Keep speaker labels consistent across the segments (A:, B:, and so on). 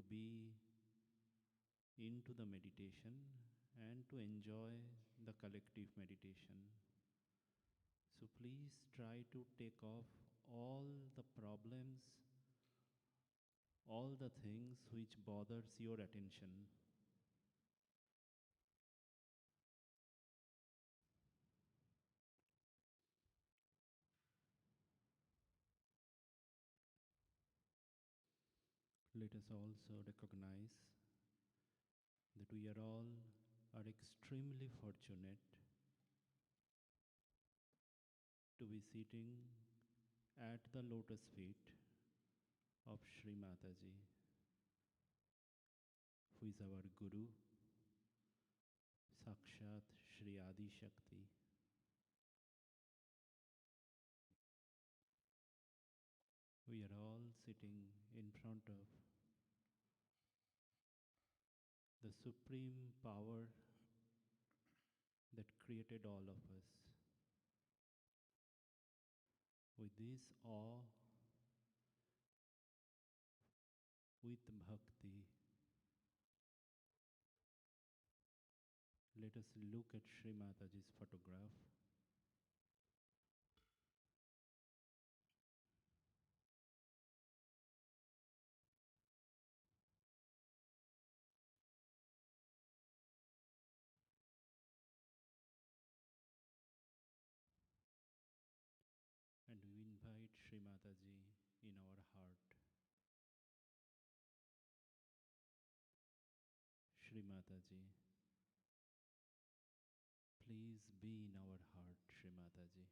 A: be into the meditation and to enjoy the collective meditation. So please try to take off all the problems, all the things which bothers your attention. Let us also recognize that we are all extremely fortunate to be sitting at the lotus feet of Shri Mataji, who is our Guru, Sakshat Shri Adi Shakti. We are all sitting in front of the supreme power that created all of us. With this awe, with bhakti, let us look at Shri Mataji's photograph. And we invite Shri Mataji in our heart. Shri Mataji, please be in our heart, Shri Mataji.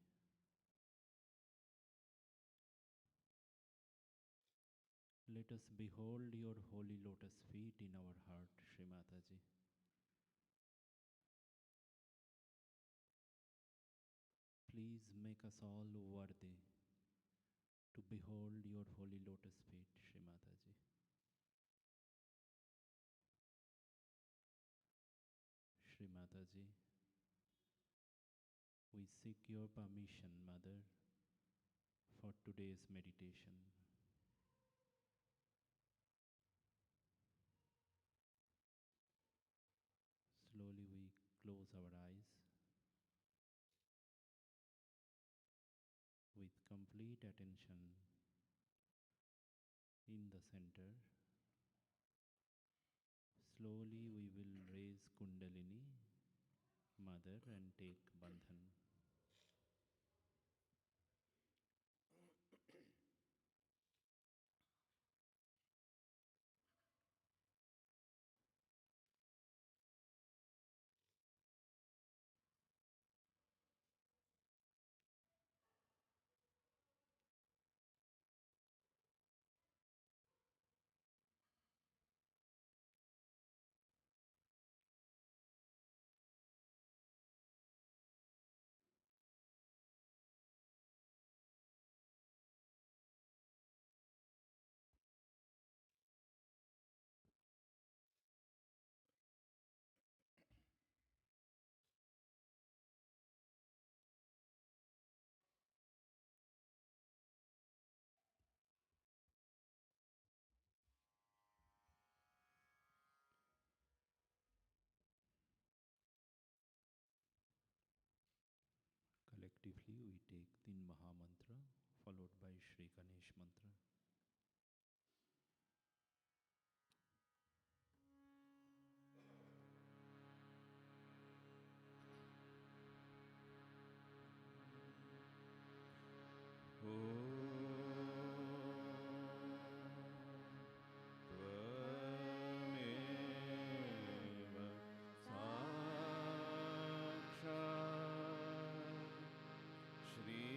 A: Let us behold your holy lotus feet in our heart, Shri Mataji. Please make us all worthy to behold your holy lotus feet, Shri Mataji. Shri Mataji, we seek your permission, Mother, for today's meditation. Slowly we close our eyes with complete attention in the center. Slowly we will raise Kundalini, Mother, and take Bandhan. Collectively, we take Tin Maha Mantra followed by Shri Ganesh Mantra. Shri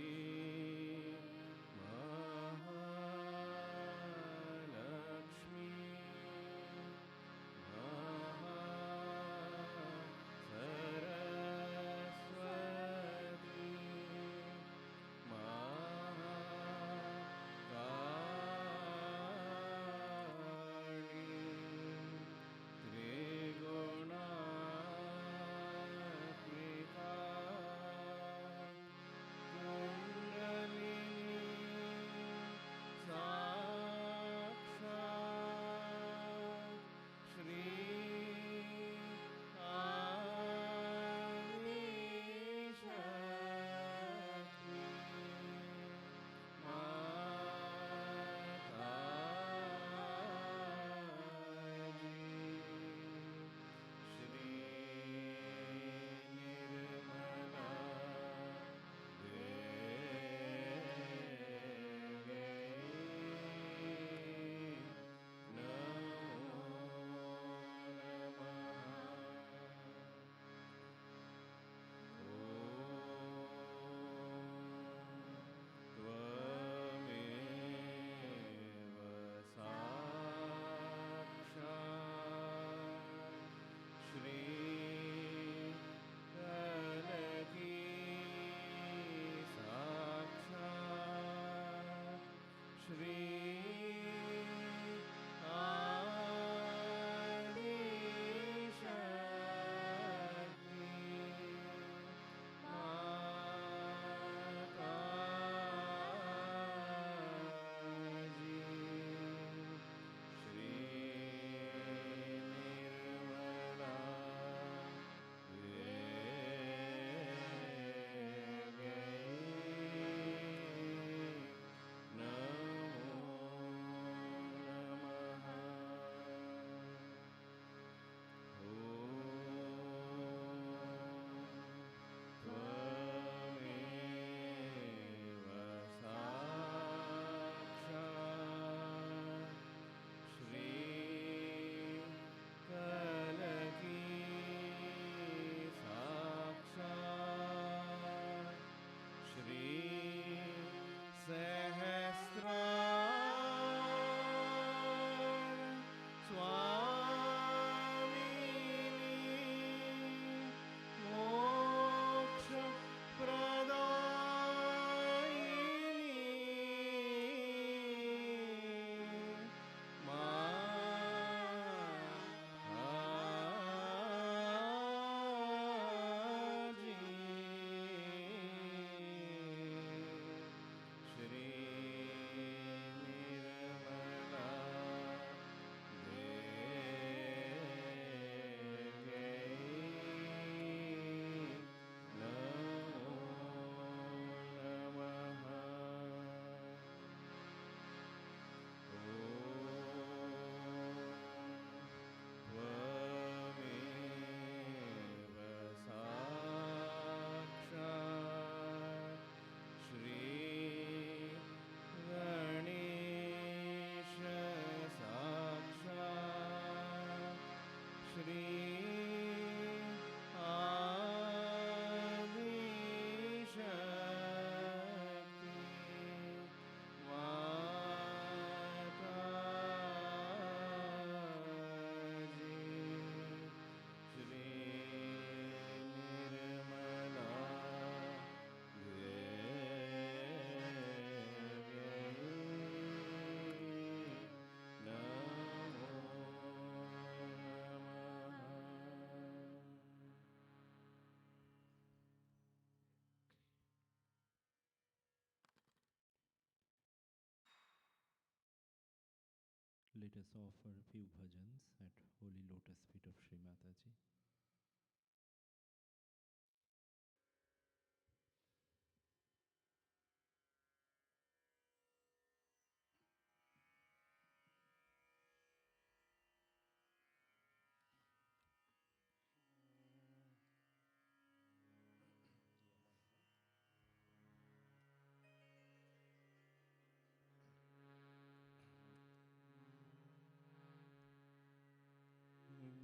A: Let us offer a few bhajans at Holy Lotus feet of Shri Mataji.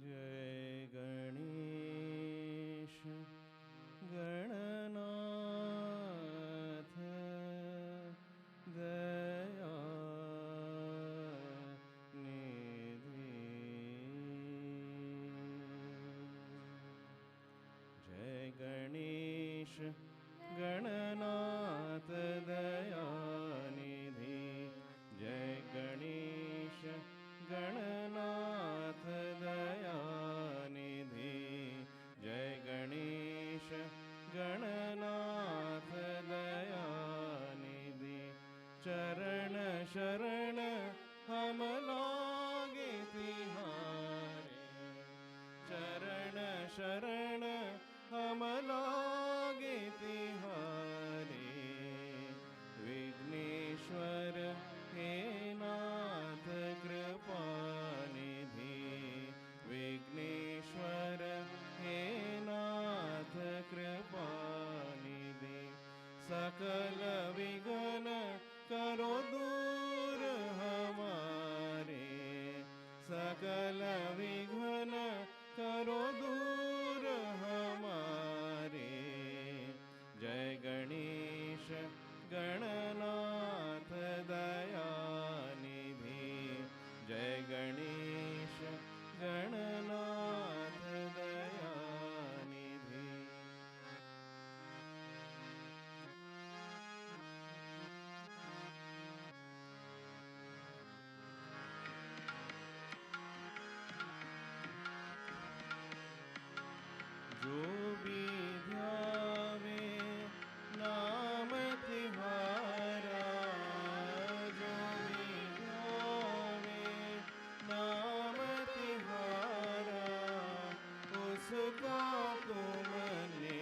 B: जय गणेश गणनाथ दया निधि। जय गणेश गणनाथ दया निधि। जय गणेश गणनाथ दया निधि। जय गणेश गणनाथ दया निधि। चरण शरण हम लागे तिहारे। चरण शरण हम लागे तिहारे। विघ्नेश्वर हे नाथ कृपा निधि। विघ्नेश्वर हे नाथ कृपा निधि। सकल विघ्न करो दूर हमारे। सकल विघ्न करो दूर हमारे। जय गणेश गणनाथ दया निधि। जय गणेश गणनाथ दया निधि। जो भी ध्यावे नाम तिहारा। जो भी ध्यावे नाम तिहारा। उसका तुमने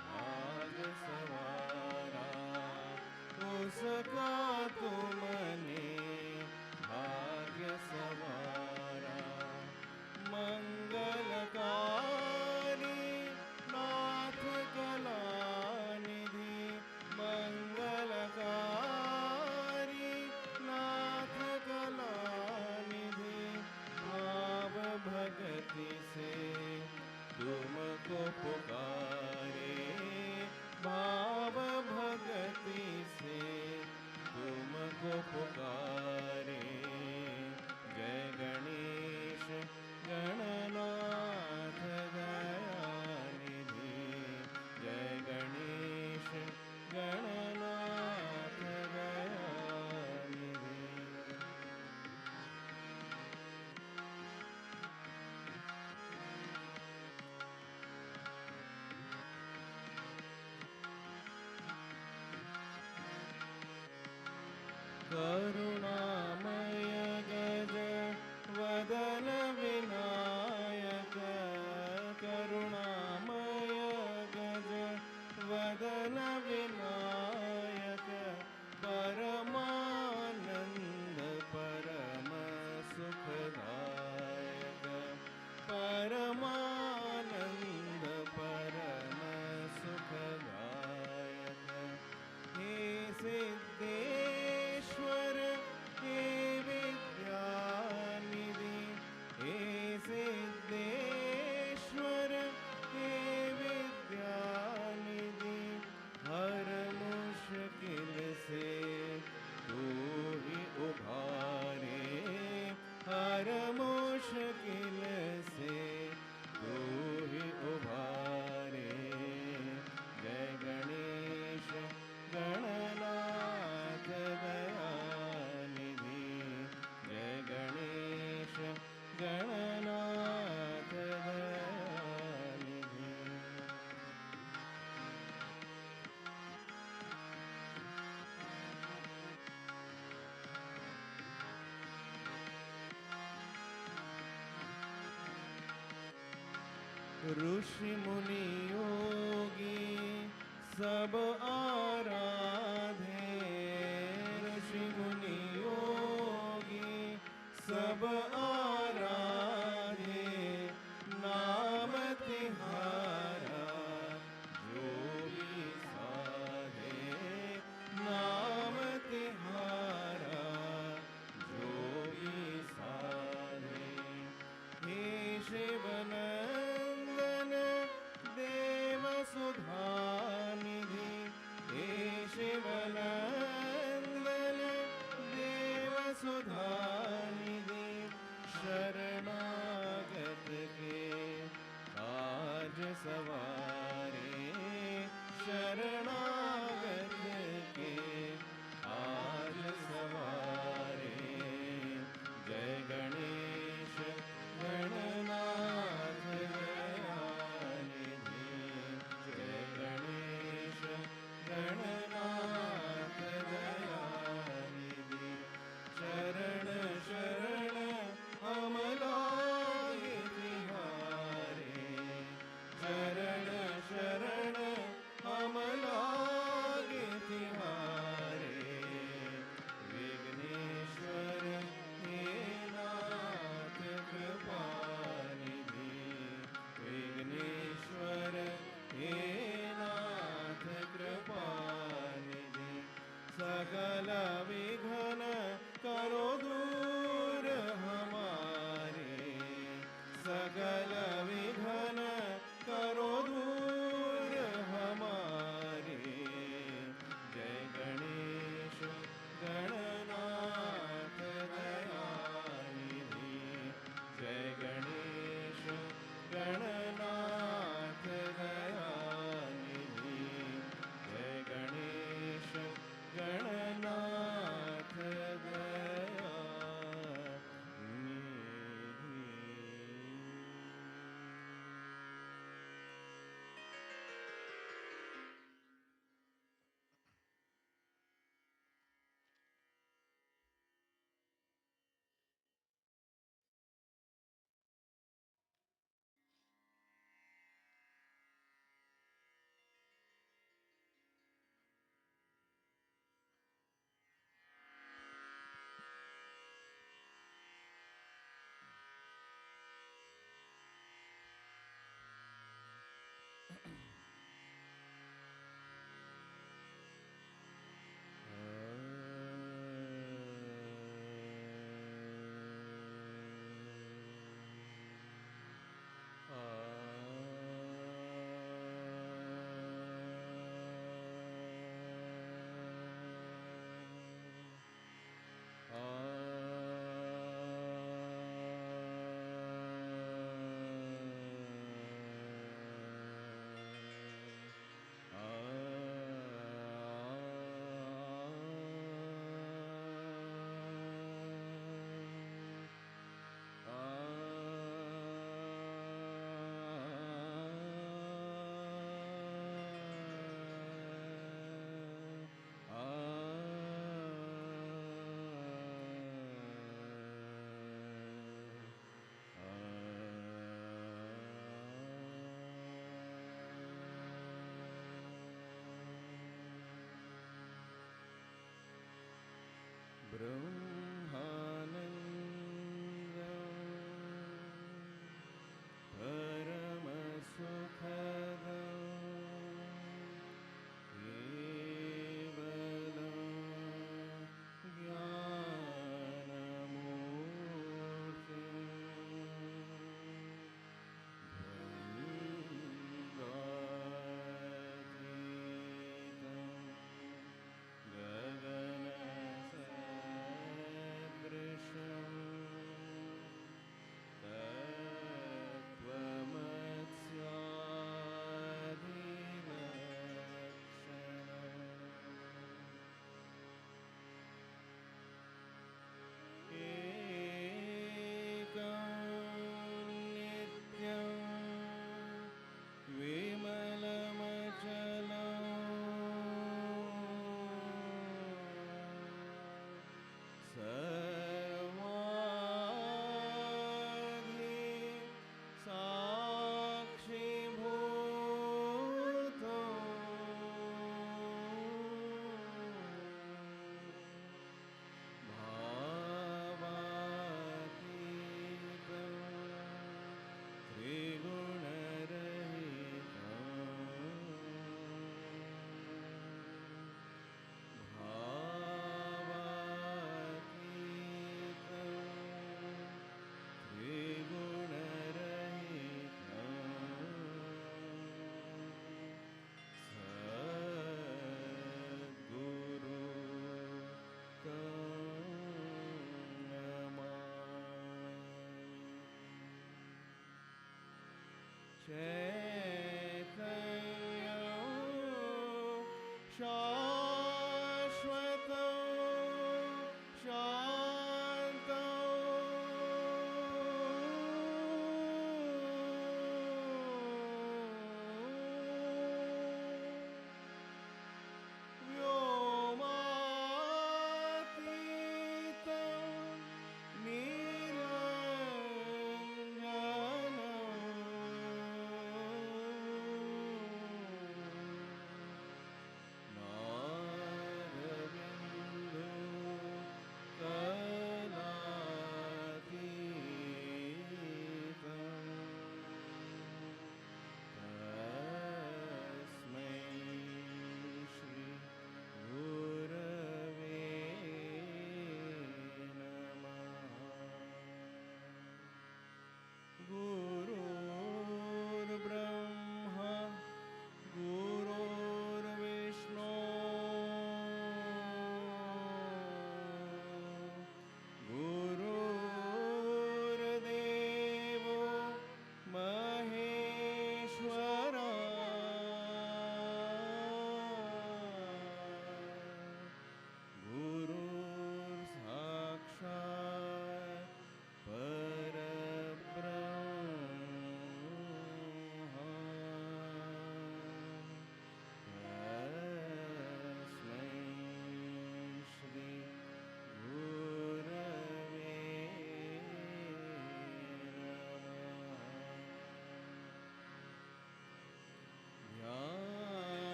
B: भाग सवारा। उसका तुमने भाग्य सवारा। मंगलकारी नाथ कलानिधि। मंगलकारी नाथ कलानिधि। भाव भक्ति से तुमको पुकारे। भाव भक्ति से तुमको पुकारे। जय गणेश गणनाथ दया निधि। जय गणेश गणनाथ दया निधि। करुणामय गज वदन विनायक। करुणामय गज वदन विनायक। परमानंद परम सुखदायक। परमानंद परम सुखदायक। हे सिद्धेश्वर हे विद्यानिधि। हे सिद्धेश्वर हे विद्यानिधि। हर मुश्किल से तू ही उभारे। हर मुश्किल से तू ही उभारे। जय गणेश गणनाथ दया निधि। जय गणेश गणनाथ दया निधि। ऋषि मुनि योगी सब आराधे, ऋषि मुनि योगी सब आराधे, नाम तिहारा जो भी साधे, नाम तिहारा जो भी साधे। हे शिवनंदन देव सुधानिधि, हे शिवनंदन देव सुधानिधि, शरणागत के काज सवारे, शरणागत के काज सवारे। जय गणेश गणनाथ दयानिधि, जय गणेश गणनाथ दयानिधि। शरण शरण हम लागे तिहारे, शरण शरण हम लागे तिहारे। विघ्नेश्वर हे नाथ कृपानिधि, विघ्नेश्वर हे नाथ कृपानिधि। सकल विघ्न करो दूर हमारे, सकल विघ्न करो दूर हमारे। जय गणेश गणनाथ दयानिधि, जय गणेश गणनाथ दयानिधि, जय गणेश गणनाथ दयानिधि।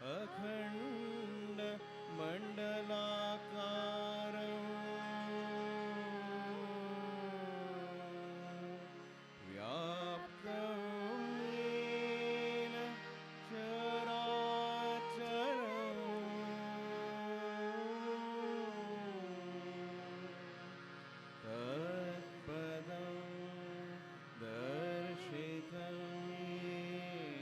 B: अखंड मंडलाकारं व्याप्तं येन चराचरं तत्पदं दर्शितं येन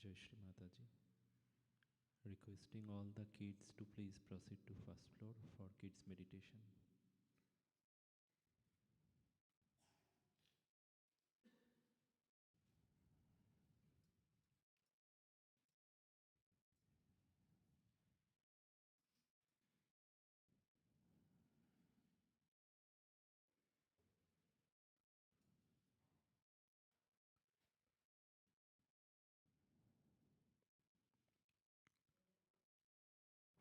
A: Jai Shri Mataji. Requesting all the kids to please proceed to first floor for kids meditation.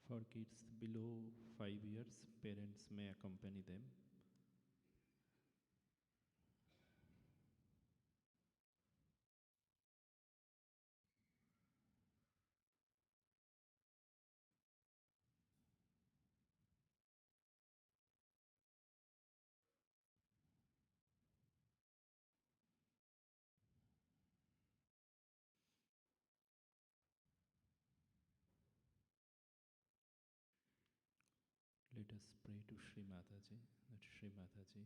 A: For kids below 5 years, parents may accompany them. Let us pray to Shri Mataji, that Shri Mataji,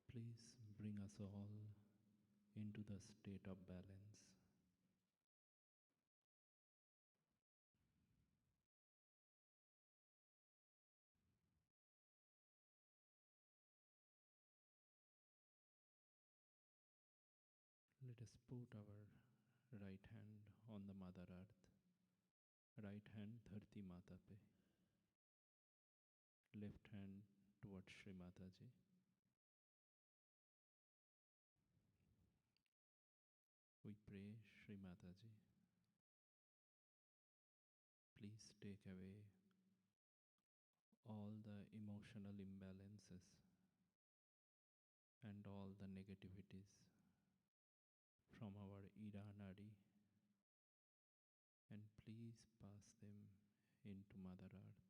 A: please bring us all into the state of balance. Let us put our right hand on the Mother Earth, right hand Dharti Mata pe, left hand towards Shri Mataji. We pray, Shri Mataji, please take away all the emotional imbalances and all the negativities from our Ida Nadi, and please pass them into Mother Earth.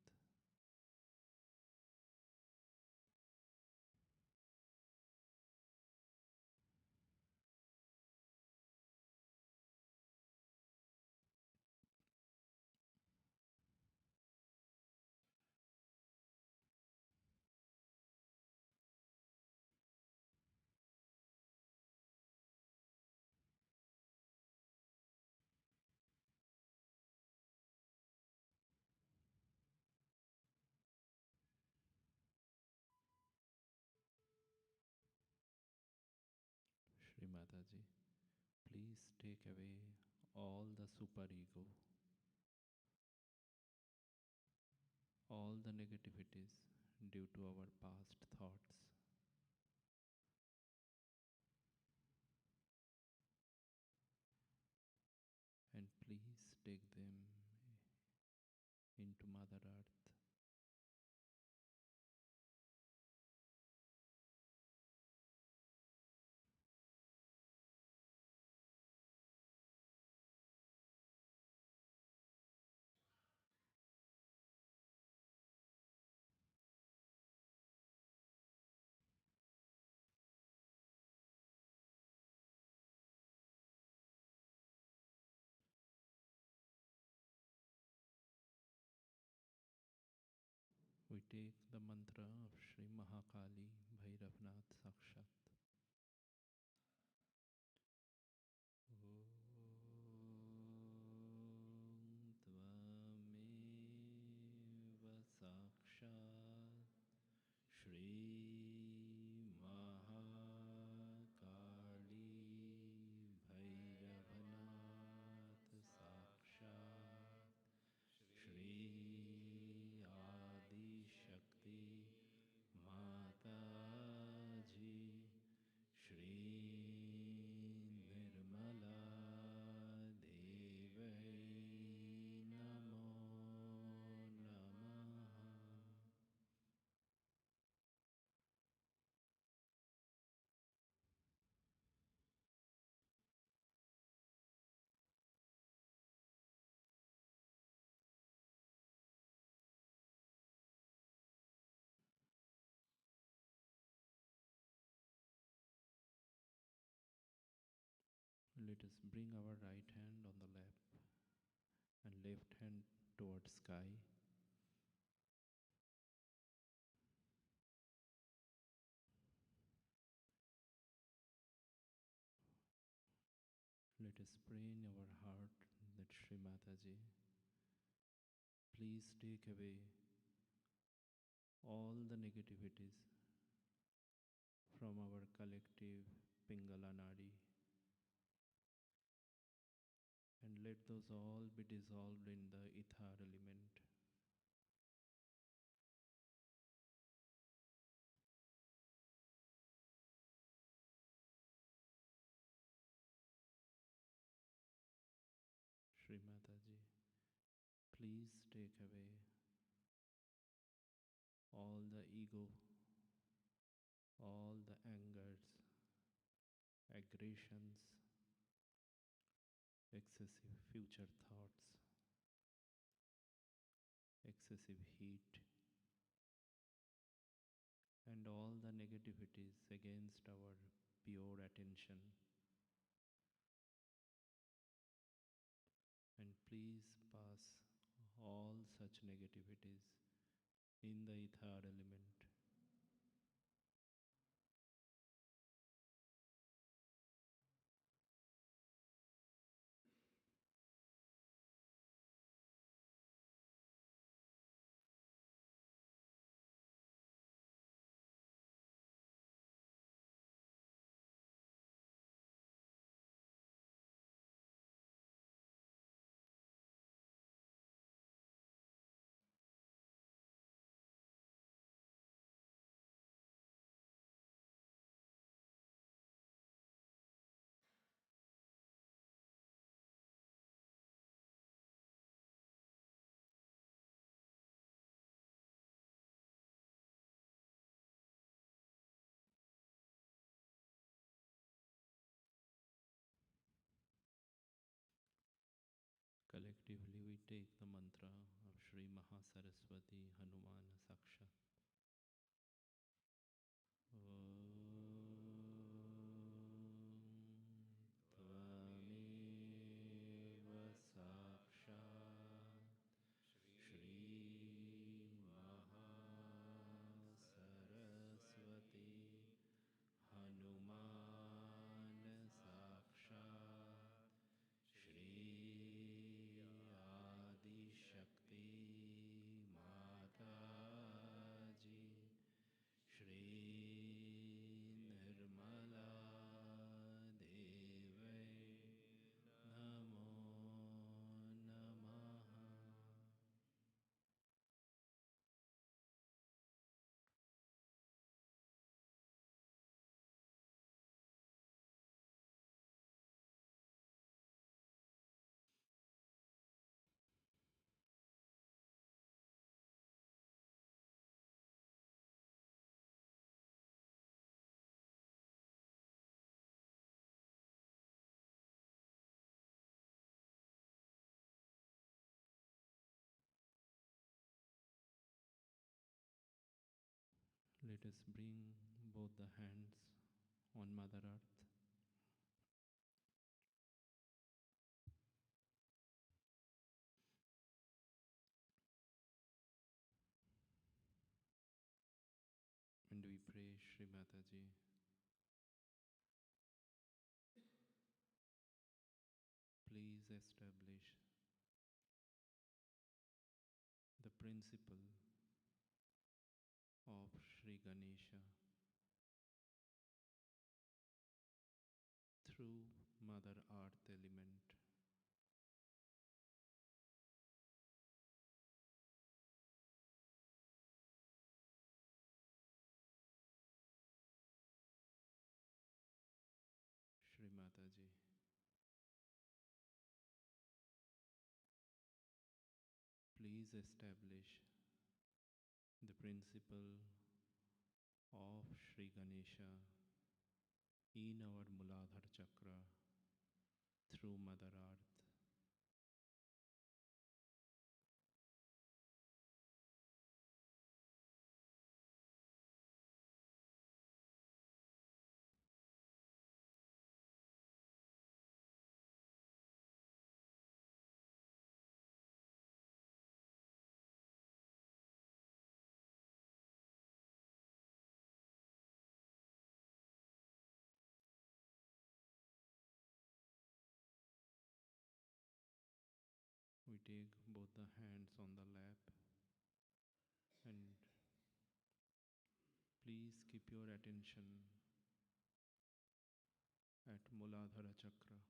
A: Shri Mataji, please take away all the superego, all the negativities due to our past thoughts. And please take them into Mother Earth. We take the mantra of Shri Mahakali Bhairavnath Sakshat. Tvameva Sakshat Shri Mahakali Bhairavnath Sakshat Shri Adi Shakti Mataji Shri Nirmala Devi Namo Namaha. Let us bring our right hand on the lap and left hand towards sky. us pray in our heart that Shri Mataji, please take away all the negativities from our collective Pingala Nadi, and let those all be dissolved in the ether element. Shri Mataji, please take away all the ego, all the angers, aggressions, excessive future thoughts, excessive heat, and all the negativities against our pure attention. And please pass all such negativities in the ether element. Collectively, we take the mantra of Shri Mahasaraswati Hanuman Sakshat. Tvameva Sakshat Shri Mahasaraswati Hanuman Sakshat Shri Adi Shakti Mataji Shri Nirmala Devi Namo Namaha. Let us bring both the hands on Mother Earth and we pray, Shri Mataji, please establish the principle of Shri Ganesha through Mother Earth element. Shri Mataji, please establish the principle of Shri Ganesha in our Muladhara Chakra through Mother Earth. take both the hands on the lap and please keep your attention at Muladhara Chakra.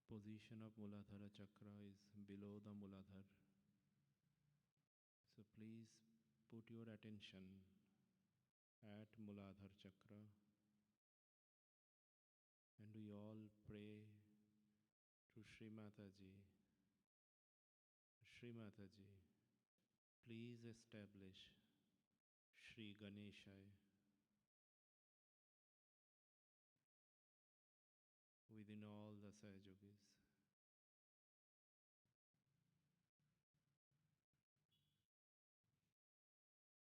A: Position of Muladhara Chakra is below the Muladhar. So please put your attention at Muladhara Chakra and we all pray to Shri Mataji. Shri Mataji, please establish Shri Ganeshaya within all the Sahajogis.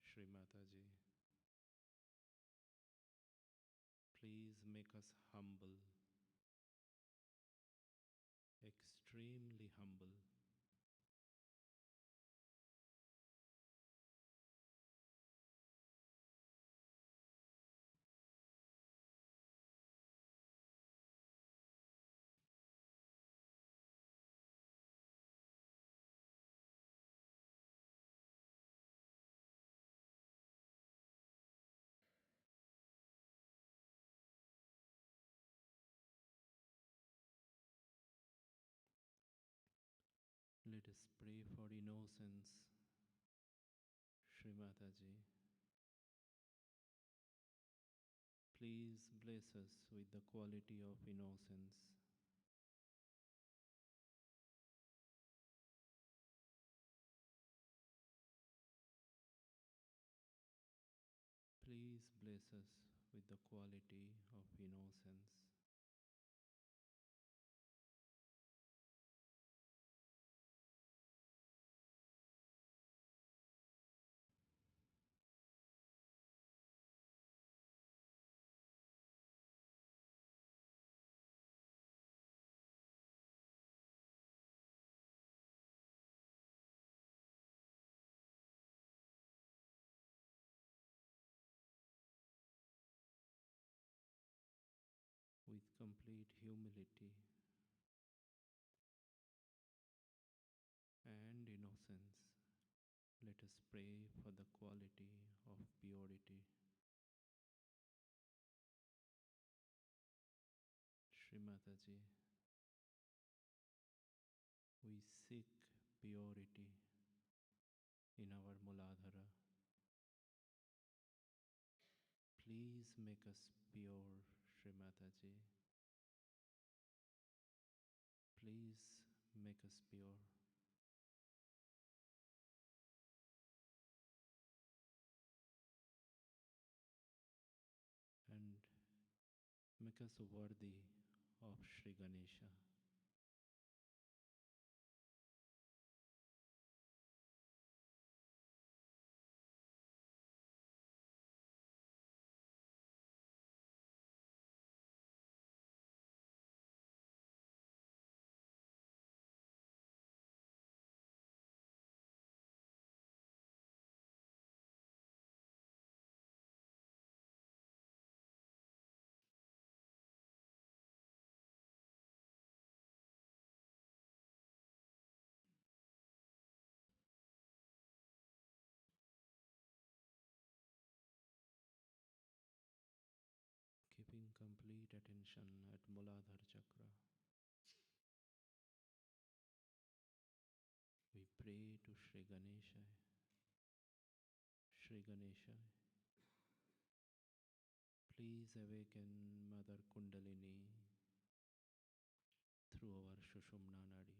A: Shri Mataji, please make us humble, extremely humble. Let us pray for innocence, Shri Mataji. Please bless us with the quality of innocence. Please bless us with the quality of innocence. With complete humility and innocence, let us pray for the quality of purity. Shri Mataji, we seek purity in our Muladhara. Please make us pure, Shri Mataji. Please make us pure. And make us worthy of Shri Ganesha. Keeping complete attention at Muladhara Chakra, we pray to Shri Ganesha. Shri Ganesha, please awaken Mother Kundalini through our Shushumna Nadi.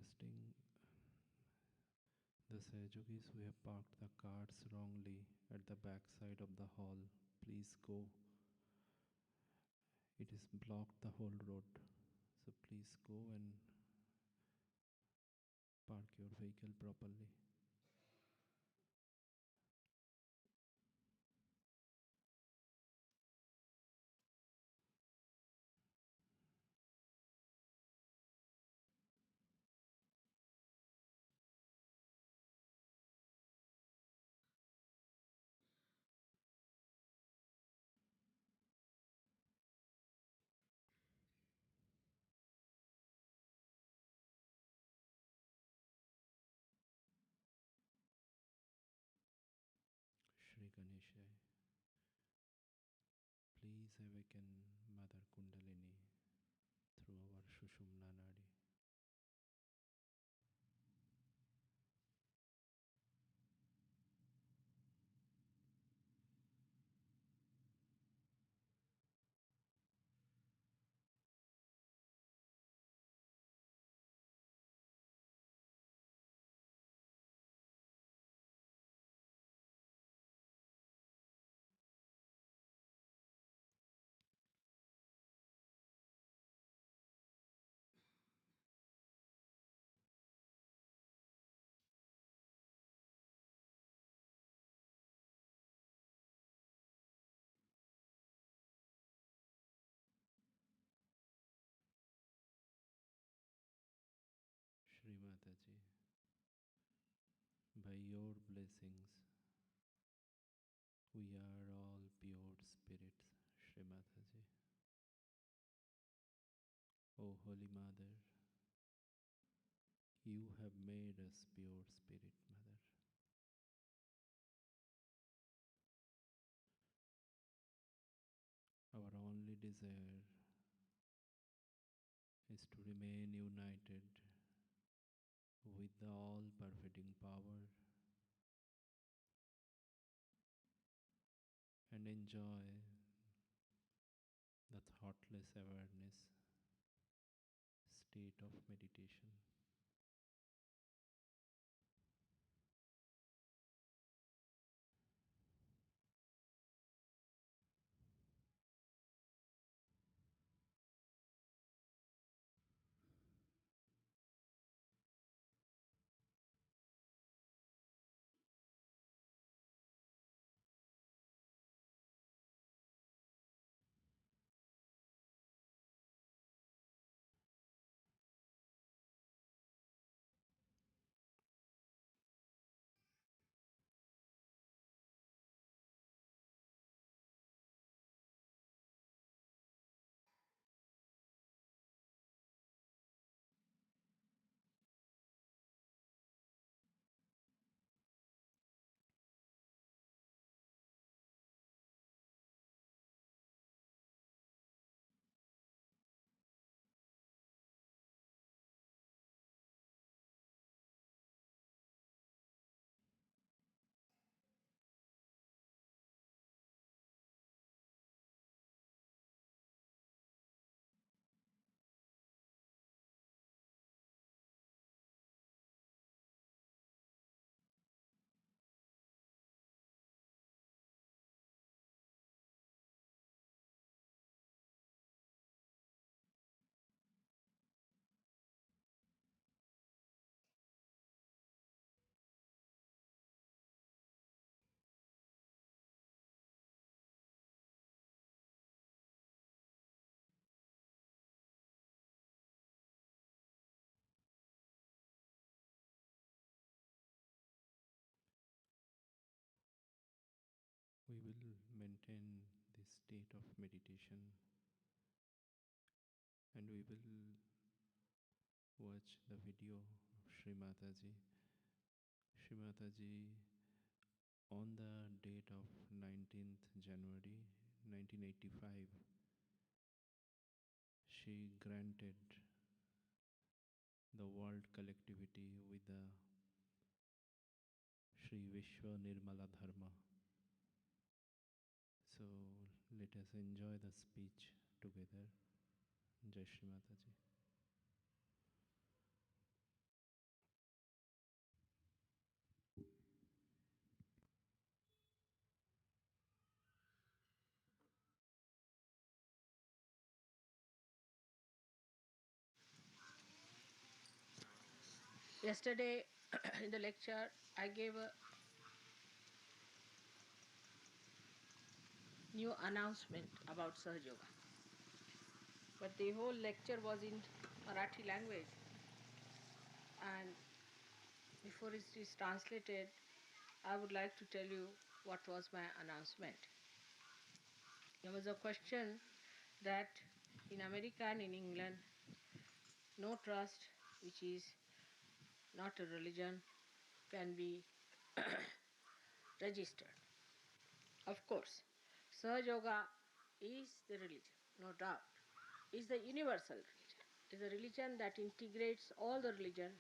A: requesting the Sahajogis who have parked the cars wrongly at the back side of the hall, please go. It is blocked the whole road. So please go and park your vehicle properly. Shri Ganeshaya, please awaken Mother Kundalini through our Sushumna Nadi. Shri Mataji, by your blessings, we are all pure spirits, Shri Mataji. O Holy Mother, you have made us pure spirit, Mother. Our only desire is to remain united with the all-pervading power and enjoy the thoughtless awareness state of meditation. We will maintain this state of meditation and we will watch the video of Shri Mataji. Shri Mataji, on the date of 19th January 1985, she granted the world collectivity with the Shri Vishwa Nirmala Dharma. So let us enjoy the speech together. Jai Shri Mataji.
C: Yesterday in the lecture, I gave a new announcement about Sahaja Yoga. But the whole lecture was in Marathi language, and before it is translated, I would like to tell you what was my announcement. There was a question that in America and in England, no trust, which is not a religion, can be registered. Of course, Sahaja Yoga is the religion, no doubt. It's the universal religion. It's a religion that integrates all the religions,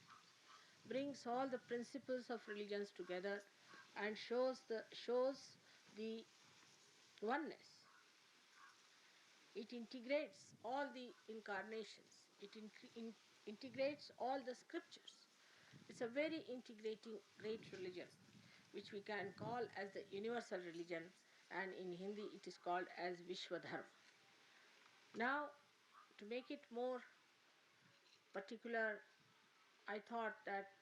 C: brings all the principles of religions together, and shows the oneness. It integrates all the incarnations. It integrates all the scriptures. It's a very integrating great religion, which we can call as the universal religion, and in Hindi it is called as Vishwadharma. Now, to make it more particular, I thought that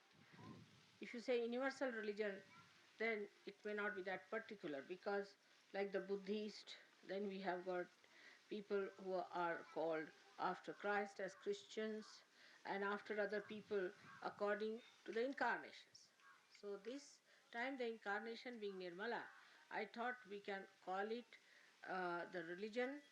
C: if you say universal religion, then it may not be that particular, because like the Buddhist, then we have got people who are called after Christ as Christians, and after other people according to the incarnations. So this time the incarnation being Nirmala, I thought we can call it the religion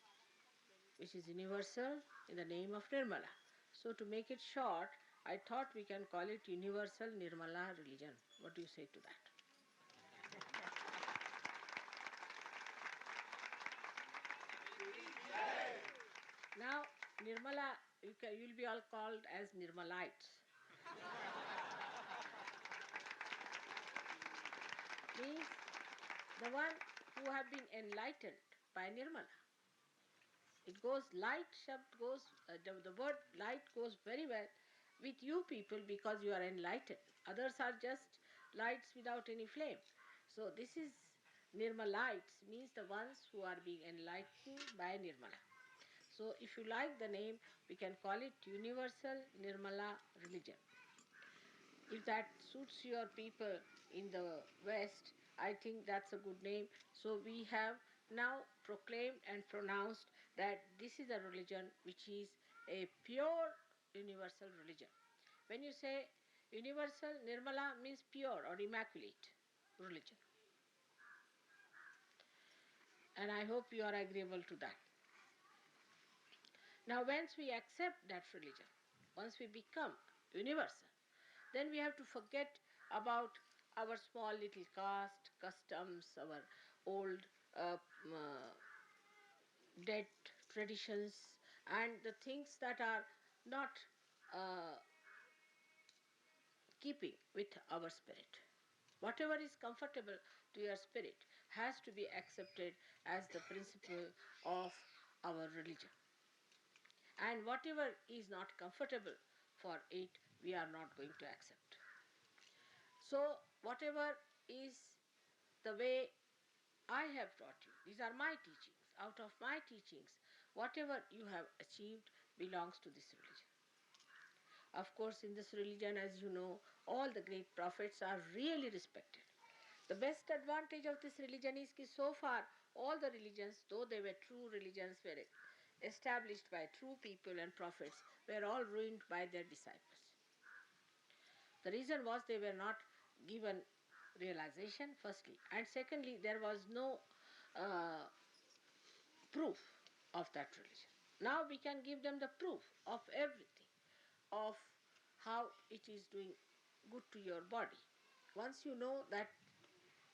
C: which is universal in the name of Nirmala. So to make it short, I thought we can call it Universal Nirmala Religion. What do you say to that? Now, Nirmala, you'll be all called as Nirmalites. Means the one who have been enlightened by Nirmala. It goes, light shabd goes, the word light goes very well with you people because you are enlightened. Others are just lights without any flame. So this is Nirmalites, means the ones who are being enlightened by Nirmala. So if you like the name, we can call it Universal Nirmala Religion. If that suits your people in the West, I think that's a good name. So we have now proclaimed and pronounced that this is a religion which is a pure universal religion. When you say universal, Nirmala means pure or immaculate religion. And I hope you are agreeable to that. Now, once we accept that religion, once we become universal, then we have to forget about our small little caste, customs, our old dead traditions, and the things that are not uh, keeping with our spirit. Whatever is comfortable to your spirit has to be accepted as the principle of our religion. And whatever is not comfortable for it, we are not going to accept. So, whatever is the way I have taught you, these are my teachings. Out of my teachings, whatever you have achieved belongs to this religion. Of course, in this religion, as you know, all the great prophets are really respected. The best advantage of this religion is that so far all the religions, though they were true religions, were established by true people and prophets, were all ruined by their disciples. The reason was they were not given realization, firstly, and secondly, there was no uh, proof of that religion. Now we can give them the proof of everything, of how it is doing good to your body. Once you know that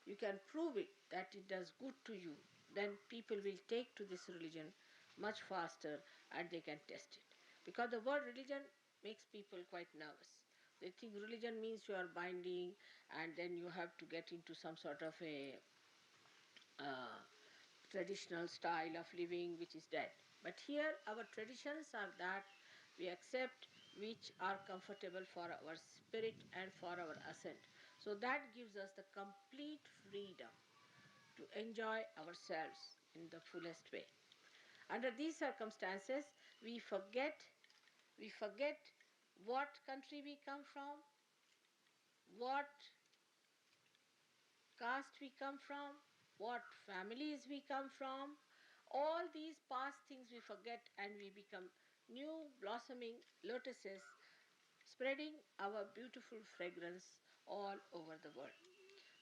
C: you can prove it, that it does good to you, then people will take to this religion much faster and they can test it. Because the word religion makes people quite nervous. They think religion means you are binding and then you have to get into some sort of a uh, traditional style of living which is dead. But here our traditions are that we accept which are comfortable for our spirit and for our ascent. So that gives us the complete freedom to enjoy ourselves in the fullest way. Under these circumstances, we forget what country we come from, what caste we come from, what families we come from. All these past things we forget and we become new blossoming lotuses, spreading our beautiful fragrance all over the world.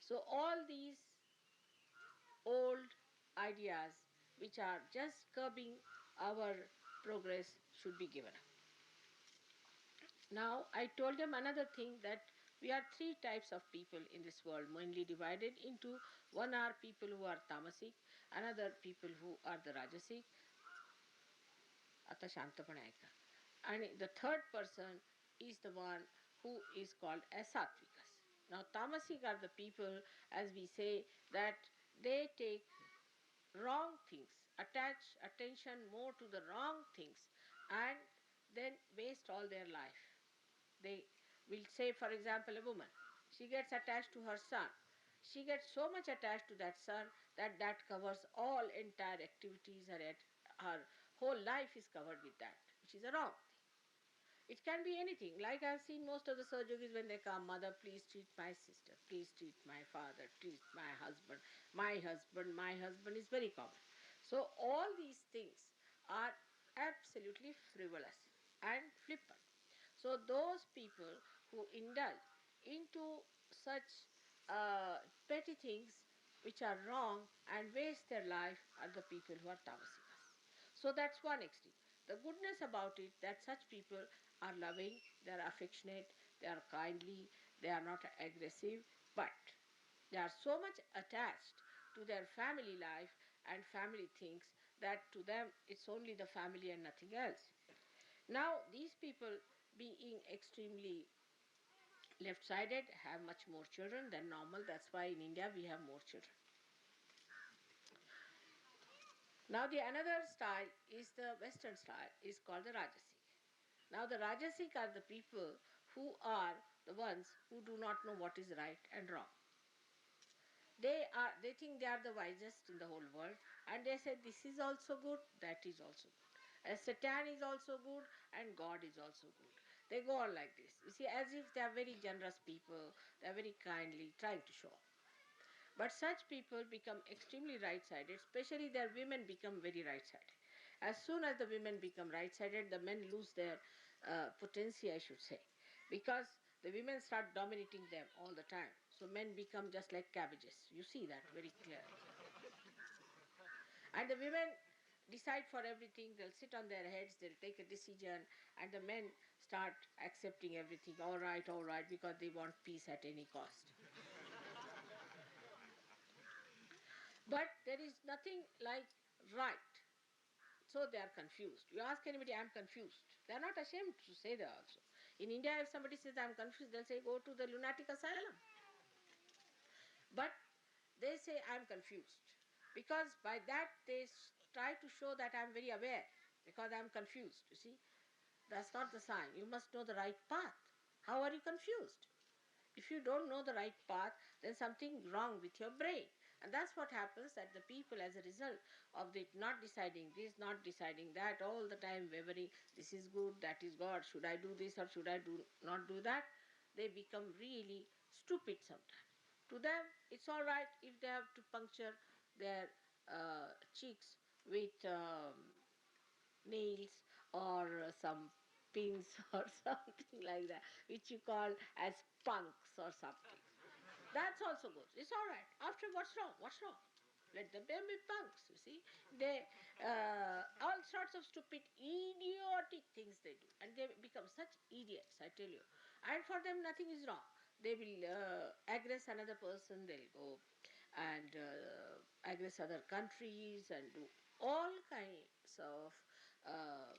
C: So, all these old ideas which are just curbing our progress should be given up. Now, I told them another thing, that we are three types of people in this world, mainly divided into: one are people who are tamasic, another people who are the rajasic, ata shantapanayaka, and the third person is the one who is called as sattvikas. Now, tamasic are the people, as we say, that they take wrong things, attach attention more to the wrong things, and then waste all their life. They will say, for example, a woman, she gets attached to her son. She gets so much attached to that son that that covers all entire activities. Her whole life is covered with that, which is a wrong thing. It can be anything. Like I've seen most of the surgeries when they come, mother, please treat my sister, please treat my father, treat my husband, my husband is very common. So all these things are absolutely frivolous and flippant. So those people who indulge into such petty things which are wrong and waste their life are the people who are tamasikas. So that's one extreme. The goodness about it, that such people are loving, they are affectionate, they are kindly, they are not aggressive, but they are so much attached to their family life and family things that to them it's only the family and nothing else. Now, these people, being extremely left-sided, have much more children than normal. That's why in India we have more children. Now, the another style is the Western style, is called the Rajasic. Now, the Rajasic are the people who are the ones who do not know what is right and wrong. They think they are the wisest in the whole world, and they say this is also good, that is also good. Satan is also good and God is also good. They go on like this. You see, as if they are very generous people, they are very kindly trying to show. But such people become extremely right-sided, especially their women become very right-sided. As soon as the women become right-sided, the men lose their potency, I should say, because the women start dominating them all the time. So men become just like cabbages. You see that very clearly. And the women decide for everything, they'll sit on their heads, they'll take a decision, and the men start accepting everything, all right, because they want peace at any cost. But there is nothing like right. So they are confused. You ask anybody, I'm confused. They are not ashamed to say that also. In India, if somebody says, I'm confused, they'll say, go to the lunatic asylum. But they say, I'm confused. Because by that, they try to show that I'm very aware. Because I'm confused, you see. That's not the sign. You must know the right path. How are you confused? If you don't know the right path, then something wrong with your brain. And that's what happens, that the people, as a result of it not deciding this, not deciding that, all the time wavering, this is good, that is God, should I do this or should I not do that, they become really stupid sometimes. To them, it's all right if they have to puncture their cheeks with nails or some pins or something like that, which you call as punks or something. That's also good. It's all right. After, what's wrong? What's wrong? Let them be punks, you see. They, all sorts of stupid, idiotic things they do. And they become such idiots, I tell you. And for them, nothing is wrong. They will aggress another person, they'll go and aggress other countries and do all kinds of uh,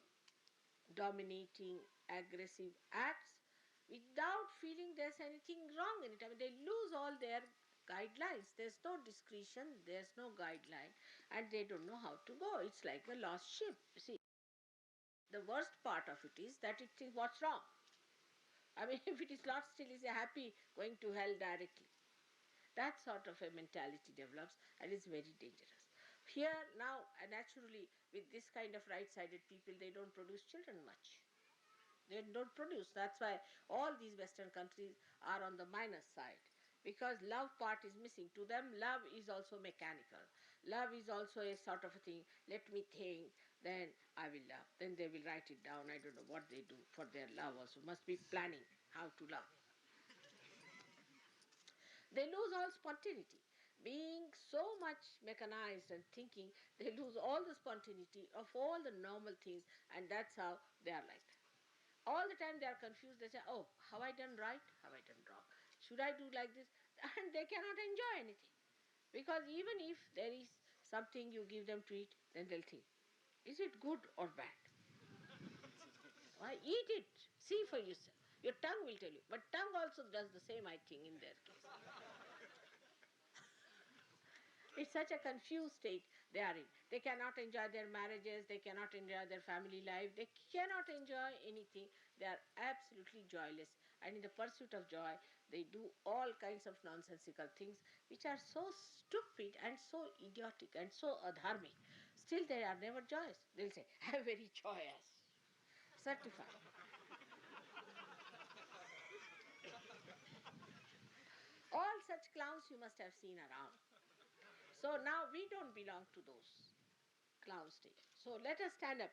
C: dominating, aggressive acts without feeling there's anything wrong in it. I mean, they lose all their guidelines. There's no discretion, there's no guideline, and they don't know how to go. It's like a lost ship. You see, the worst part of it is that it thinks what's wrong. I mean, if it is lost, still is happy going to hell directly. That sort of a mentality develops and is very dangerous. Here now, naturally, with this kind of right-sided people, they don't produce children much. They don't produce. That's why all these Western countries are on the minus side. Because love part is missing. To them, love is also mechanical. Love is also a sort of a thing, let me think, then I will love. Then they will write it down. I don't know what they do for their love also. Must be planning how to love. They lose all spontaneity. Being so much mechanized and thinking, they lose all the spontaneity of all the normal things, and that's how they are like that. All the time they are confused. They say, oh, have I done right? Have I done wrong? Should I do like this? And they cannot enjoy anything. Because even if there is something you give them to eat, then they'll think, is it good or bad? Why, eat it. See for yourself. Your tongue will tell you. But tongue also does the same, I think, in their case. It's such a confused state they are in. They cannot enjoy their marriages, they cannot enjoy their family life, they cannot enjoy anything. They are absolutely joyless. And in the pursuit of joy, they do all kinds of nonsensical things which are so stupid and so idiotic and so adharmic. Still, they are never joyous. They'll say, I'm very joyous. Certified. All such clowns you must have seen around. So now we don't belong to those clown stage. So let us stand up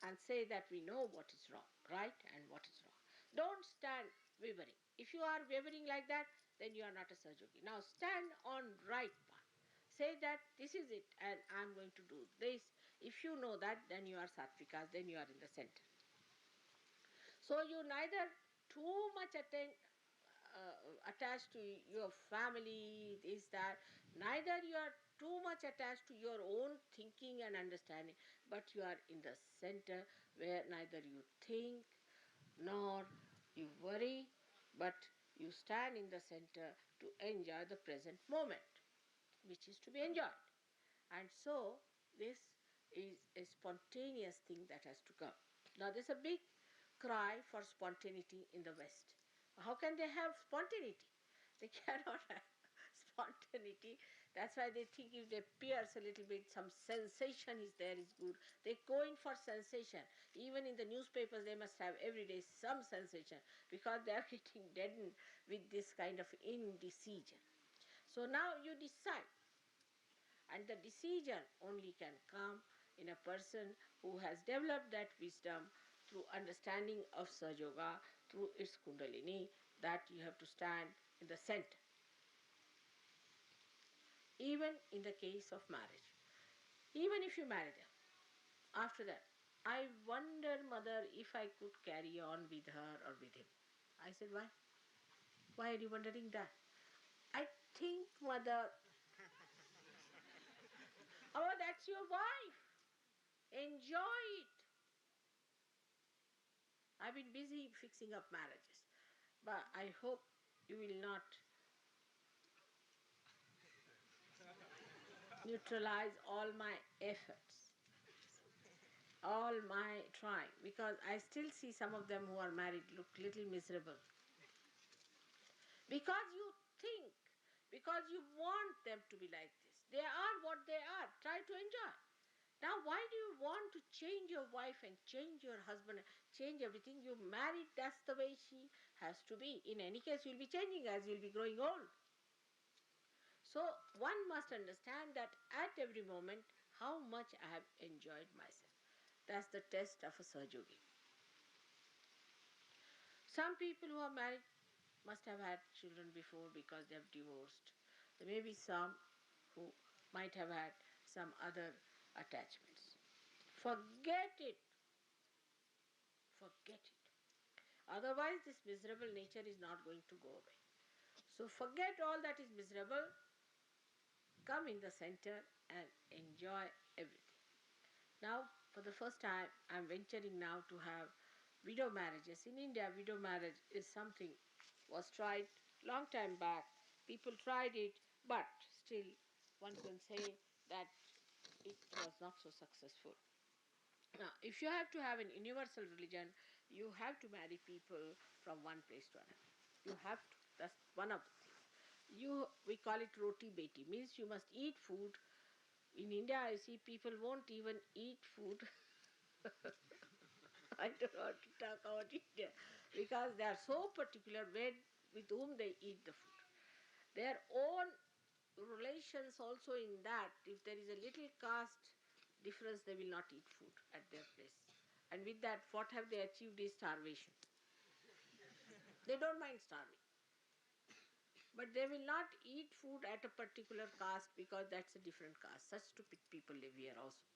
C: and say that we know what is wrong, right, and what is wrong. Don't stand wavering. If you are wavering like that, then you are not a Sahaja Yogi. Now stand on right path. Say that this is it and I am going to do this. If you know that, then you are Sattvikas, then you are in the center. So you neither too much attached to your family, this, that. Neither you are too much attached to your own thinking and understanding, but you are in the center where neither you think nor you worry, but you stand in the center to enjoy the present moment, which is to be enjoyed. And so this is a spontaneous thing that has to come. Now there's a big cry for spontaneity in the West. How can they have spontaneity? They cannot have spontaneity. That's why they think if they pierce a little bit, some sensation is there is good. They go in for sensation. Even in the newspapers they must have every day some sensation because they are getting deadened with this kind of indecision. So now you decide, and the decision only can come in a person who has developed that wisdom through understanding of Sahaja Yoga, through its Kundalini, that you have to stand in the center. Even in the case of marriage, even if you marry them, after that, I wonder, mother, if I could carry on with her or with him. I said, why? Why are you wondering that? I think, mother, oh, that's your wife. Enjoy it. I've been busy fixing up marriages, but I hope you will not neutralize all my efforts, all my trying, because I still see some of them who are married look little miserable. Because you think, because you want them to be like this. They are what they are. Try to enjoy. Now, why do you want to change your wife and change your husband, change everything? You married, that's the way she has to be. In any case, you'll be changing as you'll be growing old. So, one must understand that at every moment, how much I have enjoyed myself. That's the test of a Sahaja Yogi. Some people who are married must have had children before because they have divorced. There may be some who might have had some other attachments. Forget it. Forget it. Otherwise, this miserable nature is not going to go away. So forget all that is miserable, come in the center and enjoy everything. Now, for the first time, I am venturing now to have widow marriages. In India, widow marriage is something was tried long time back. People tried it, but still one can say that it was not so successful. Now, if you have to have an universal religion, you have to marry people from one place to another. You have to. That's one of the things. We call it roti beti, means you must eat food. In India, I see people won't even eat food. I don't want to talk about India because they are so particular with whom they eat the food. Their own relations also in that, if there is a little caste difference, they will not eat food at their place. And with that, what have they achieved is starvation. They don't mind starving. But they will not eat food at a particular caste because that's a different caste. Such stupid people live here also.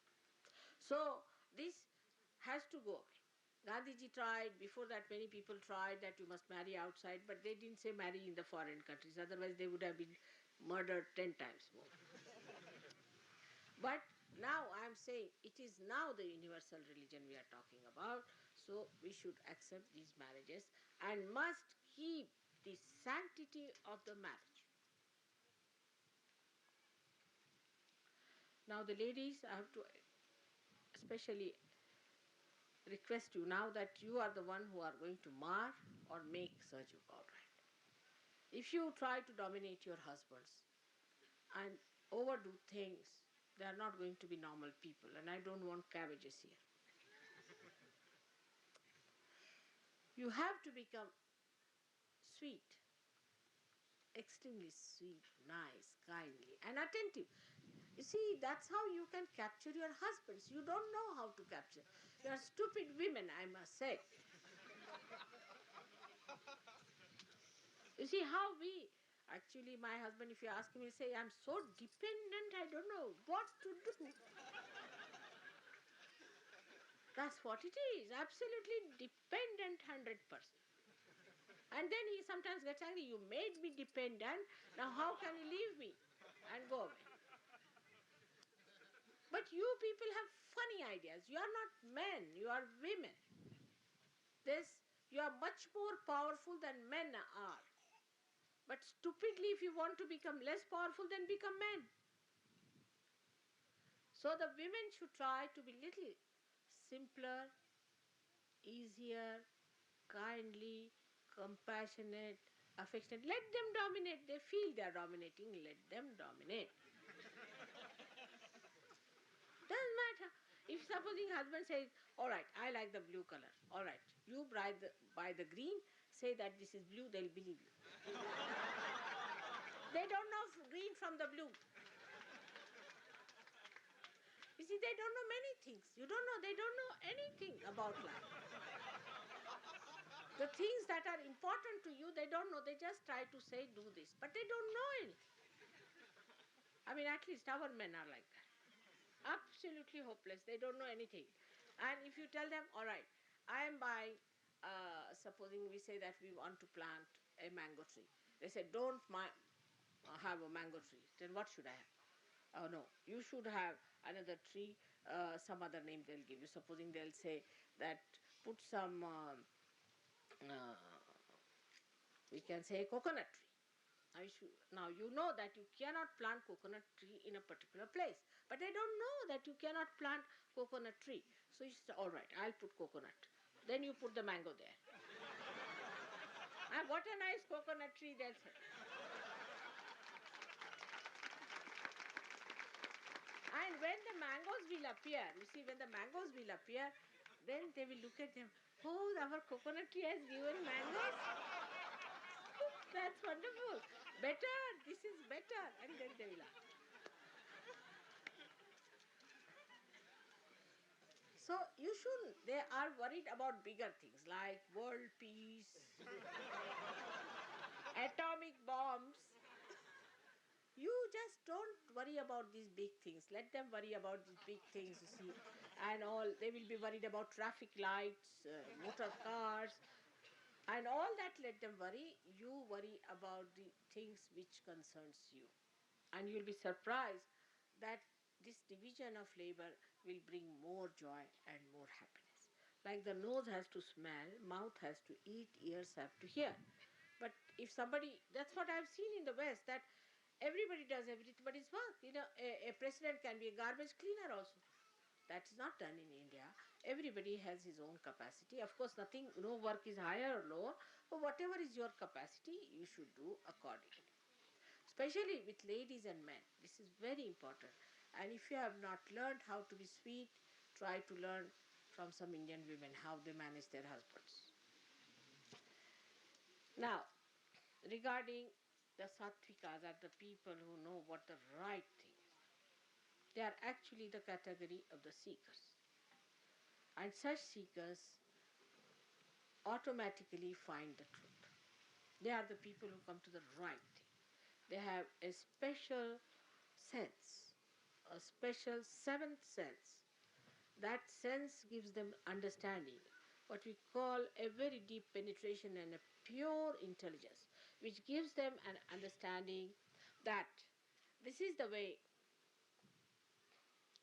C: So this has to go away. Gandhiji tried, before that many people tried that you must marry outside, but they didn't say marry in the foreign countries, otherwise they would have been murdered 10 times more. But now I am saying it is now the universal religion we are talking about, so we should accept these marriages and must keep the sanctity of the marriage. Now the ladies, I have to especially request you now that you are the one who are going to mar or make Sahaja Yoga all right. If you try to dominate your husbands and overdo things, they are not going to be normal people, and I don't want cabbages here. You have to become sweet, extremely sweet, nice, kindly, and attentive. You see, that's how you can capture your husbands. You don't know how to capture. You are stupid women, I must say. You see how actually my husband, if you ask him, he'll say, I'm so dependent, I don't know what to do. That's what it is, absolutely dependent 100%. And then he sometimes gets angry, you made me dependent, now how can you leave me and go away? But you people have funny ideas. You are not men, you are women. You are much more powerful than men are. But stupidly, if you want to become less powerful, then become men. So the women should try to be little simpler, easier, kindly, compassionate, affectionate. Let them dominate. They feel they are dominating. Let them dominate. Doesn't matter. If supposing husband says, all right, I like the blue color. All right, you buy the green, say that this is blue, they'll believe you. They don't know green from the blue. You see, they don't know many things. They don't know anything about life. The things that are important to you, they don't know. They just try to say, do this. But they don't know anything. I mean, at least our men are like that. Absolutely hopeless. They don't know anything. And if you tell them, all right, I am buying, supposing we say that we want to plant a mango tree. They say, don't have a mango tree. Then what should I have? Oh no, you should have another tree, some other name they'll give you. Supposing they'll say that put some, we can say coconut tree. Now you know that you cannot plant coconut tree in a particular place. But they don't know that you cannot plant coconut tree. So you say, all right, I'll put coconut. Then you put the mango there. And what a nice coconut tree, they'll say. And when the mangoes will appear, you see, when the mangoes will appear, then they will look at them. Oh, our coconut tree has given mangoes. That's wonderful. Better, this is better. And then they will laugh. So you shouldn't. They are worried about bigger things like world peace, atomic bombs. You just don't worry about these big things. Let them worry about these big things, you see. And all, they will be worried about traffic lights, motor cars, and all that let them worry. You worry about the things which concerns you. And you'll be surprised that this division of labor will bring more joy and more happiness. Like the nose has to smell, mouth has to eat, ears have to hear. But if somebody, that's what I've seen in the West, that everybody does everybody's work. You know, a president can be a garbage cleaner also. That is not done in India. Everybody has his own capacity. Of course, no work is higher or lower, but whatever is your capacity, you should do accordingly. Especially with ladies and men. This is very important. And if you have not learned how to be sweet, try to learn from some Indian women how they manage their husbands. Now, regarding the Sattvikas are the people who know what the right thing is. They are actually the category of the seekers. And such seekers automatically find the truth. They are the people who come to the right thing. They have a special sense, a special seventh sense. That sense gives them understanding, what we call a very deep penetration and a pure intelligence, which gives them an understanding that this is the way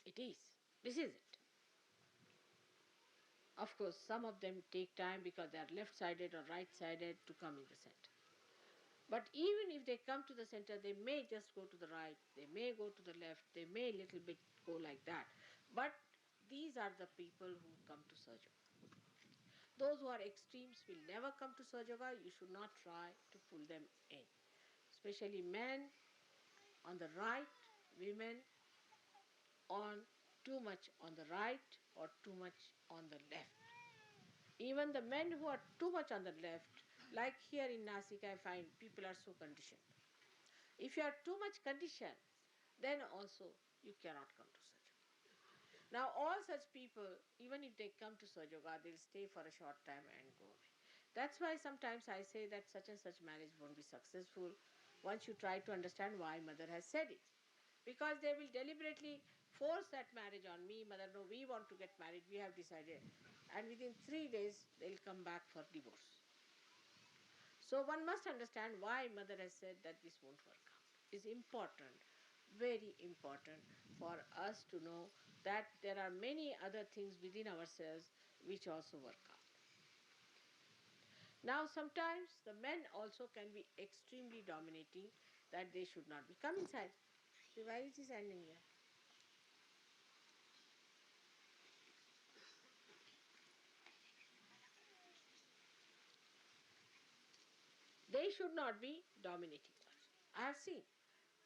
C: it is. This is it. Of course, some of them take time because they are left-sided or right-sided to come in the center. But even if they come to the center, they may just go to the right, they may go to the left, they may a little bit go like that. But these are the people who come to Sahaja Yoga. Those who are extremes will never come to Sahaja Yoga. You should not try to pull them in. Especially men on the right, women on too much on the right or too much on the left. Even the men who are too much on the left, like here in Nasik, I find people are so conditioned. If you are too much conditioned, then also you cannot come to Sahaja Yoga. Now all such people, even if they come to Sahaja Yoga, they'll stay for a short time and go away. That's why sometimes I say that such and such marriage won't be successful once you try to understand why mother has said it. Because they will deliberately force that marriage on me. Mother, no, we want to get married, we have decided. And within 3 days, they'll come back for divorce. So one must understand why mother has said that this won't work out. It's important, very important for us to know that there are many other things within ourselves which also work out. Now sometimes the men also can be extremely dominating, that they should not be. Come inside. See, why is he standing here? They should not be dominating us. I have seen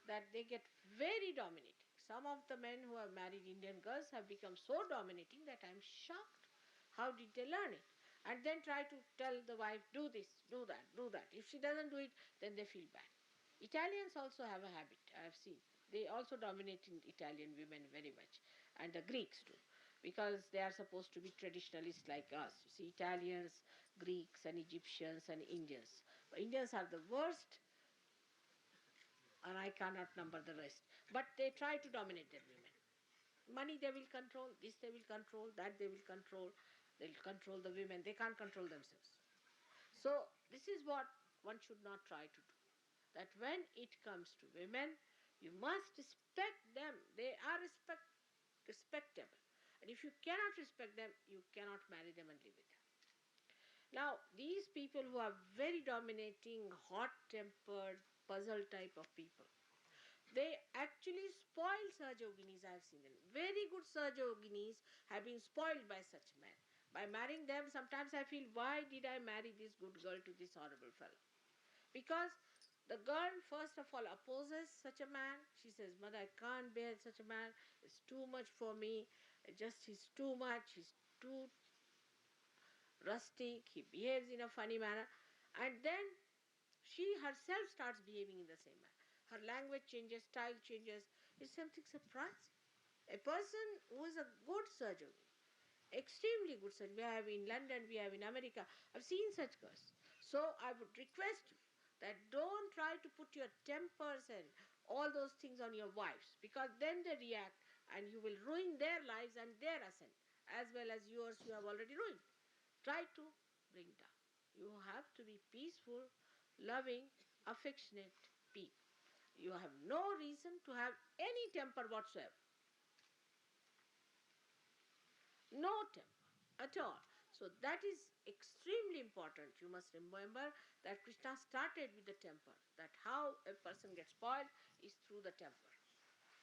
C: that they get very dominating. Some of the men who have married Indian girls have become so dominating that I am shocked. How did they learn it? And then try to tell the wife, do this, do that, do that. If she doesn't do it, then they feel bad. Italians also have a habit, I have seen. They also dominate in Italian women very much. And the Greeks do. Because they are supposed to be traditionalists like us. You see, Italians, Greeks and Egyptians and Indians. But Indians are the worst, and I cannot number the rest. But they try to dominate their women. Money they will control, this they will control, that they will control. They will control the women. They can't control themselves. So this is what one should not try to do. That when it comes to women, you must respect them. They are respectable. And if you cannot respect them, you cannot marry them and live with them. Now, these people who are very dominating, hot-tempered, puzzle type of people, they actually spoil Sahaja Yoginis. I have seen them. Very good Sahaja Yoginis have been spoiled by such men. By marrying them, sometimes I feel, why did I marry this good girl to this horrible fellow? Because the girl, first of all, opposes such a man. She says, Mother, I can't bear such a man. It's too much for me. He's too much. He's too rustic. He behaves in a funny manner. And then she herself starts behaving in the same manner. Her language changes, style changes. It's something surprising. A person who is a good surgeon, extremely good surgeon, we have in London, we have in America, I've seen such girls. So I would request you that don't try to put your tempers and all those things on your wives, because then they react and you will ruin their lives and their ascent, as well as yours you have already ruined. Try to bring down. You have to be peaceful, loving, affectionate people. You have no reason to have any temper whatsoever. No temper at all. So that is extremely important. You must remember that Krishna started with the temper, that how a person gets spoiled is through the temper.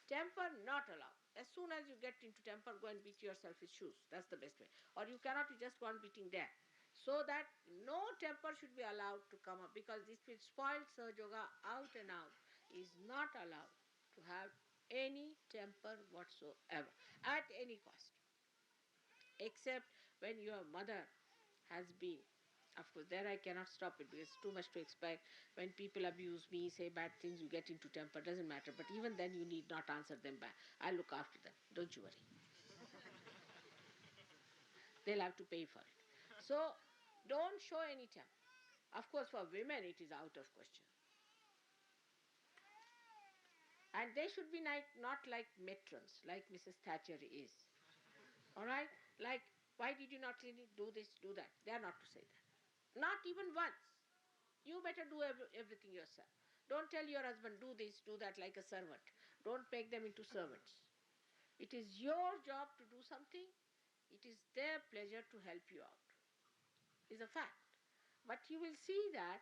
C: Temper not allowed. As soon as you get into temper, go and beat yourself with shoes. That's the best way. Or you cannot, you just go on beating there. So that no temper should be allowed to come up, because this will spoil Sahaja Yoga out and out. Is not allowed to have any temper whatsoever at any cost. except when your mother has been. Of course, there I cannot stop it because it's too much to expect. When people abuse me, say bad things, you get into temper, doesn't matter. But even then, you need not answer them back. I'll look after them. Don't you worry. They'll have to pay for it. So, don't show any temper. Of course, for women, it is out of question. And they should be not like matrons, like Mrs. Thatcher is. All right? Like, why did you not do this, do that? They are not to say that. Not even once. You better do everything yourself. Don't tell your husband, do this, do that, like a servant. Don't make them into servants. It is your job to do something. It is their pleasure to help you out. Is a fact. But you will see that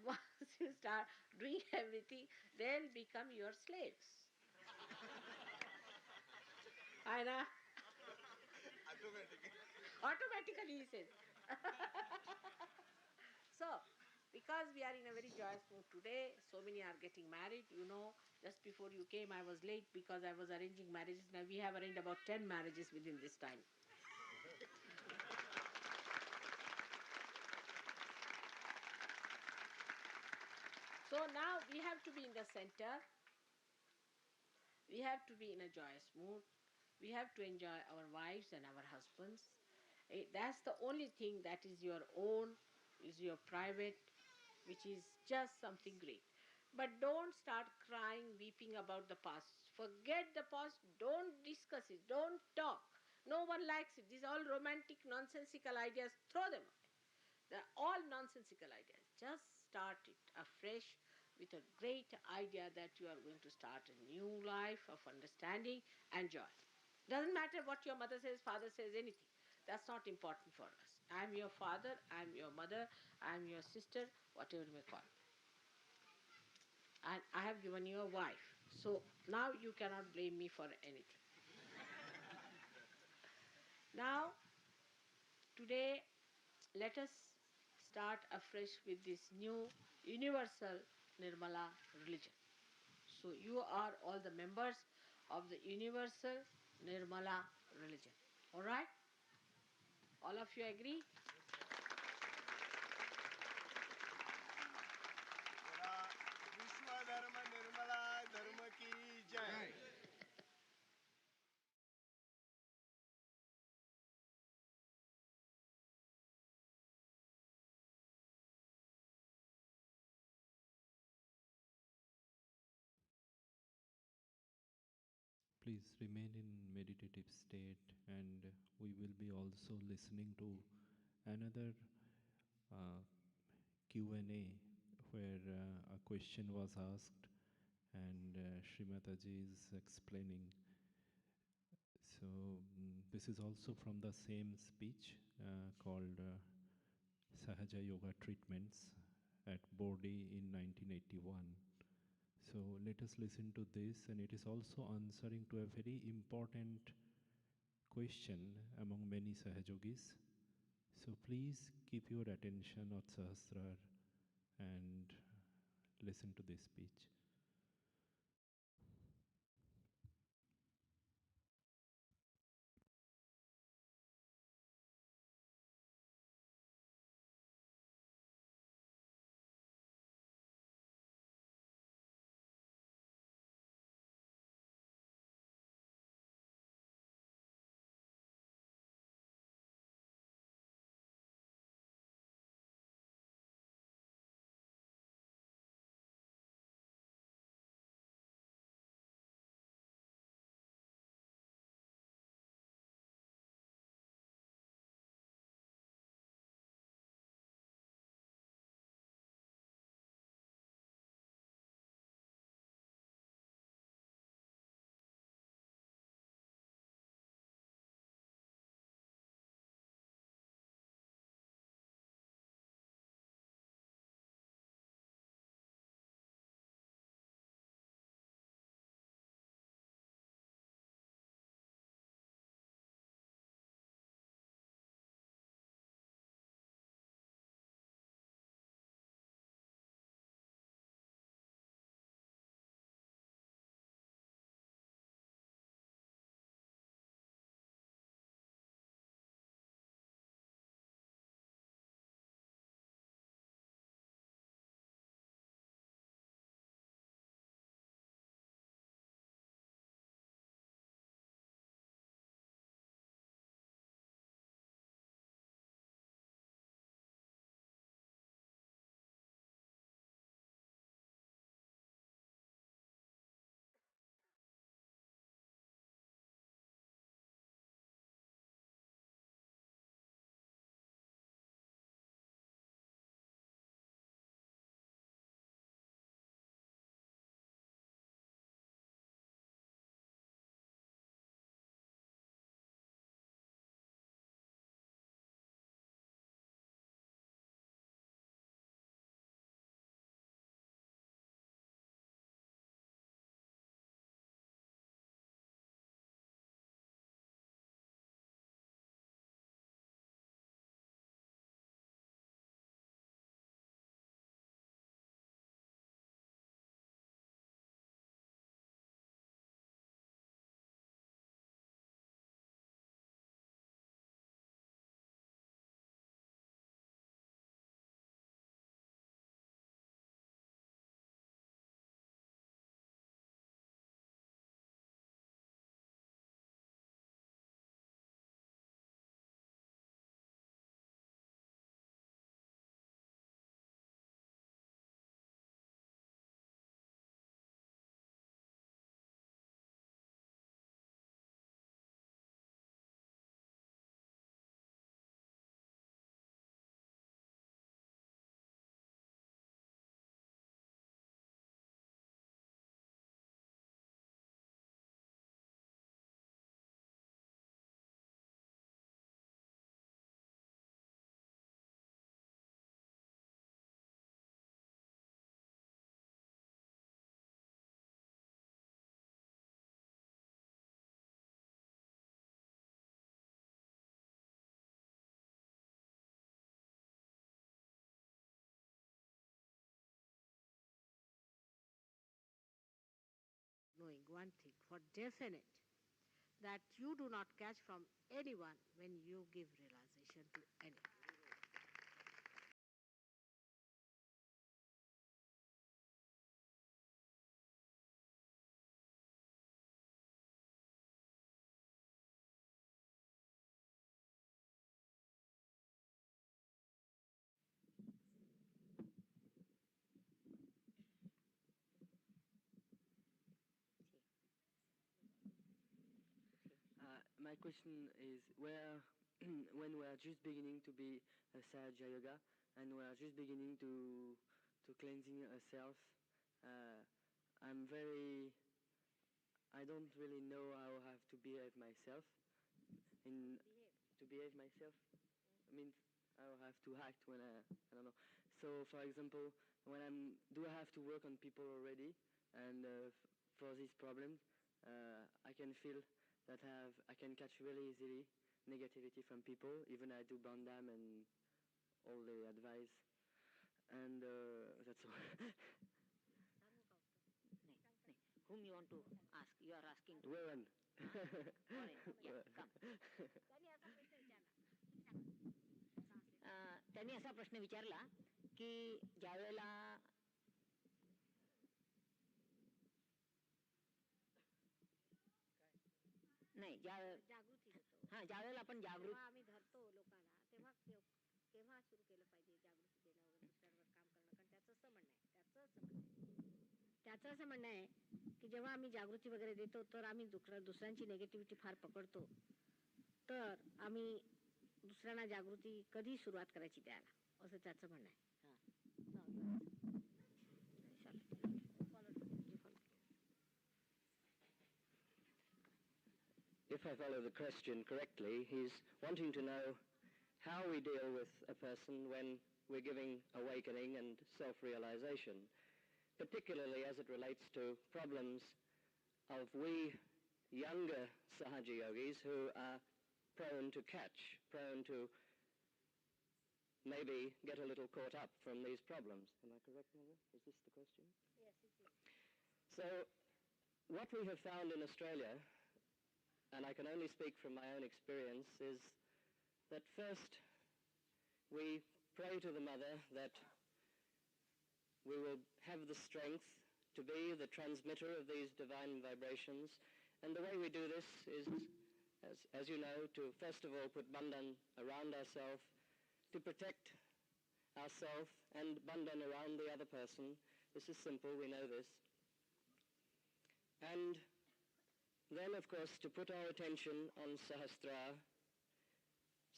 C: once you start doing everything, they'll become your slaves. I know. Automatically, he says. So, because we are in a very joyous mood today, so many are getting married. You know, just before you came, I was late because I was arranging marriages. Now, we have arranged about 10 marriages within this time. So, now we have to be in the center. We have to be in a joyous mood. We have to enjoy our wives and our husbands. That's the only thing that is your own, is your private, which is just something great. But don't start crying, weeping about the past. Forget the past. Don't discuss it. Don't talk. No one likes it. These are all romantic, nonsensical ideas. Throw them away. They're all nonsensical ideas. Just start it afresh with a great idea that you are going to start a new life of understanding and joy. Doesn't matter what your mother says, father says, anything. That's not important for us. I'm your father, I'm your mother, I'm your sister, whatever you may call me. And I have given you a wife. So now you cannot blame me for anything. Now, today, let us start afresh with this new universal Nirmala religion. So you are all the members of the universal Nirmala religion. All right? All of you agree?
B: विश्व धर्म निर्मला धर्म की जय।
A: Please remain in meditative state, and we will be also listening to another uh, Q&A where a question was asked and Shri Mataji is explaining. So this is also from the same speech called Sahaja Yoga Treatments at Bodhi in 1981. So let us listen to this, and it is also answering to a very important question among many Sahajogis. So please keep your attention on Sahasrar and listen to this speech.
C: knowing one thing for definite, that you do not catch from anyone when you give realization to anyone.
D: My question is, where when we are just beginning to be a Sahaja Yoga and we are just beginning to cleansing ourselves, I don't really know how I have to behave myself. To behave myself means I have to act when I don't know. So, for example, do I have to work on people already? And for these problems, I can feel that I can catch really easily negativity from people, even I do Bandam and all the advice. And that's all.
E: Whom you want to ask? You are asking.
D: Warren.
E: Yeah, come. त्यांनी असा प्रश्न विचारला की ज्यावेळेला नाही
C: जागृती होतो.
E: ज्यावेळेला आपण जागृत
C: आम्ही धरतो लोकांना तेव्हा केव्हा सुरू केलं पाहिजे जागृती देणं वगैरे दुसऱ्यांवर काम करणं. कारण त्याचं असं म्हणणं आहे की जेव्हा आम्ही जागृती वगैरे देतो तर आम्ही दुसऱ्यांची नेगेटिव्हिटी फार पकडतो, तर आम्ही दुसऱ्यांना जागृती कधी सुरुवात करायची द्यायला, असं त्याचं म्हणणं आहे.
D: If I follow the question correctly, he's wanting to know how we deal with a person when we're giving awakening and self-realization, particularly as it relates to problems of we younger Sahaja Yogis who are prone to maybe get a little caught up from these problems. Am I correct, Mother? Is this the question?
C: Yes, it is.
D: So what we have found in Australia, and I can only speak from my own experience, is that first we pray to the Mother that we will have the strength to be the transmitter of these divine vibrations. And the way we do this is, as you know, to first of all put bandhan around ourselves, to protect ourselves and bandhan around the other person. This is simple, we know this. And then, of course, to put our attention on Sahasrara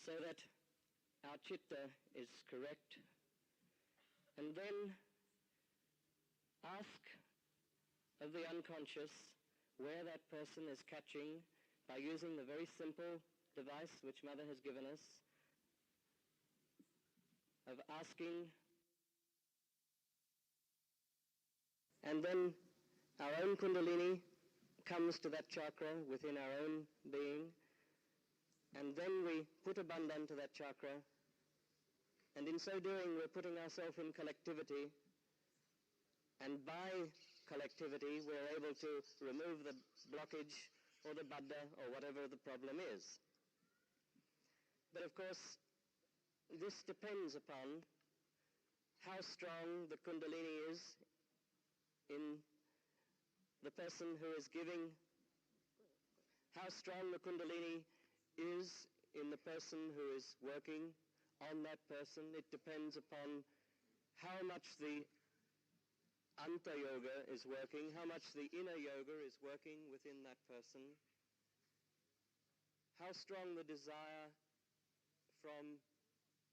D: so that our chitta is correct. And then ask of the unconscious where that person is catching by using the very simple device which Mother has given us of asking. And then our own Kundalini comes to that chakra within our own being, and then we put a bandhan to that chakra, and in so doing we're putting ourselves in collectivity, and by collectivity we're able to remove the blockage or the baddha or whatever the problem is. But of course this depends upon how strong the Kundalini is in the person who is giving, how strong the Kundalini is in the person who is working on that person. It depends upon how much the Anta Yoga is working, how much the inner yoga is working within that person, how strong the desire from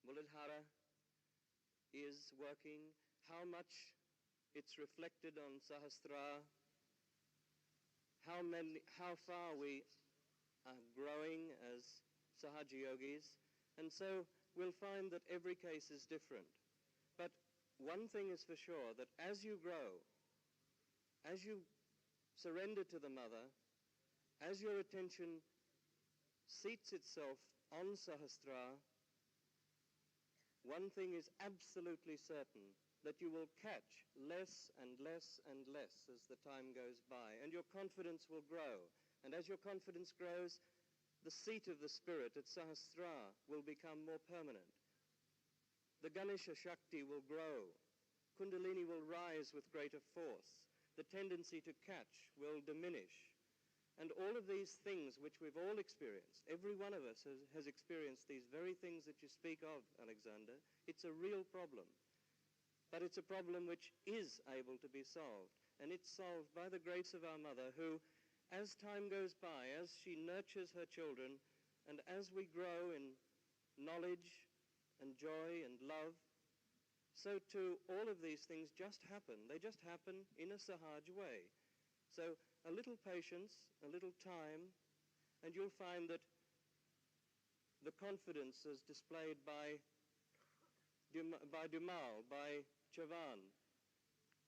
D: Muladhara is working, how much it's reflected on Sahasrara, how far we are growing as Sahaja Yogis. And so we'll find that every case is different. But one thing is for sure, that as you grow, as you surrender to the Mother, as your attention seats itself on Sahasrara, one one thing is absolutely certain, that you will catch less and less and less as the time goes by, and your confidence will grow. And as your confidence grows, the seat of the spirit at Sahasrara will become more permanent. The Ganesha Shakti will grow. Kundalini will rise with greater force. The tendency to catch will diminish. And all of these things which we've all experienced, every one of us has experienced these very things that you speak of, Alexander. It's a real problem. But it's a problem which is able to be solved. And it's solved by the grace of our mother, who, as time goes by, as she nurtures her children, and as we grow in knowledge and joy and love, so too all of these things just happen. They just happen in a Sahaja way. So a little patience, a little time, and you'll find that the confidence as displayed by Dumal, by Chavan,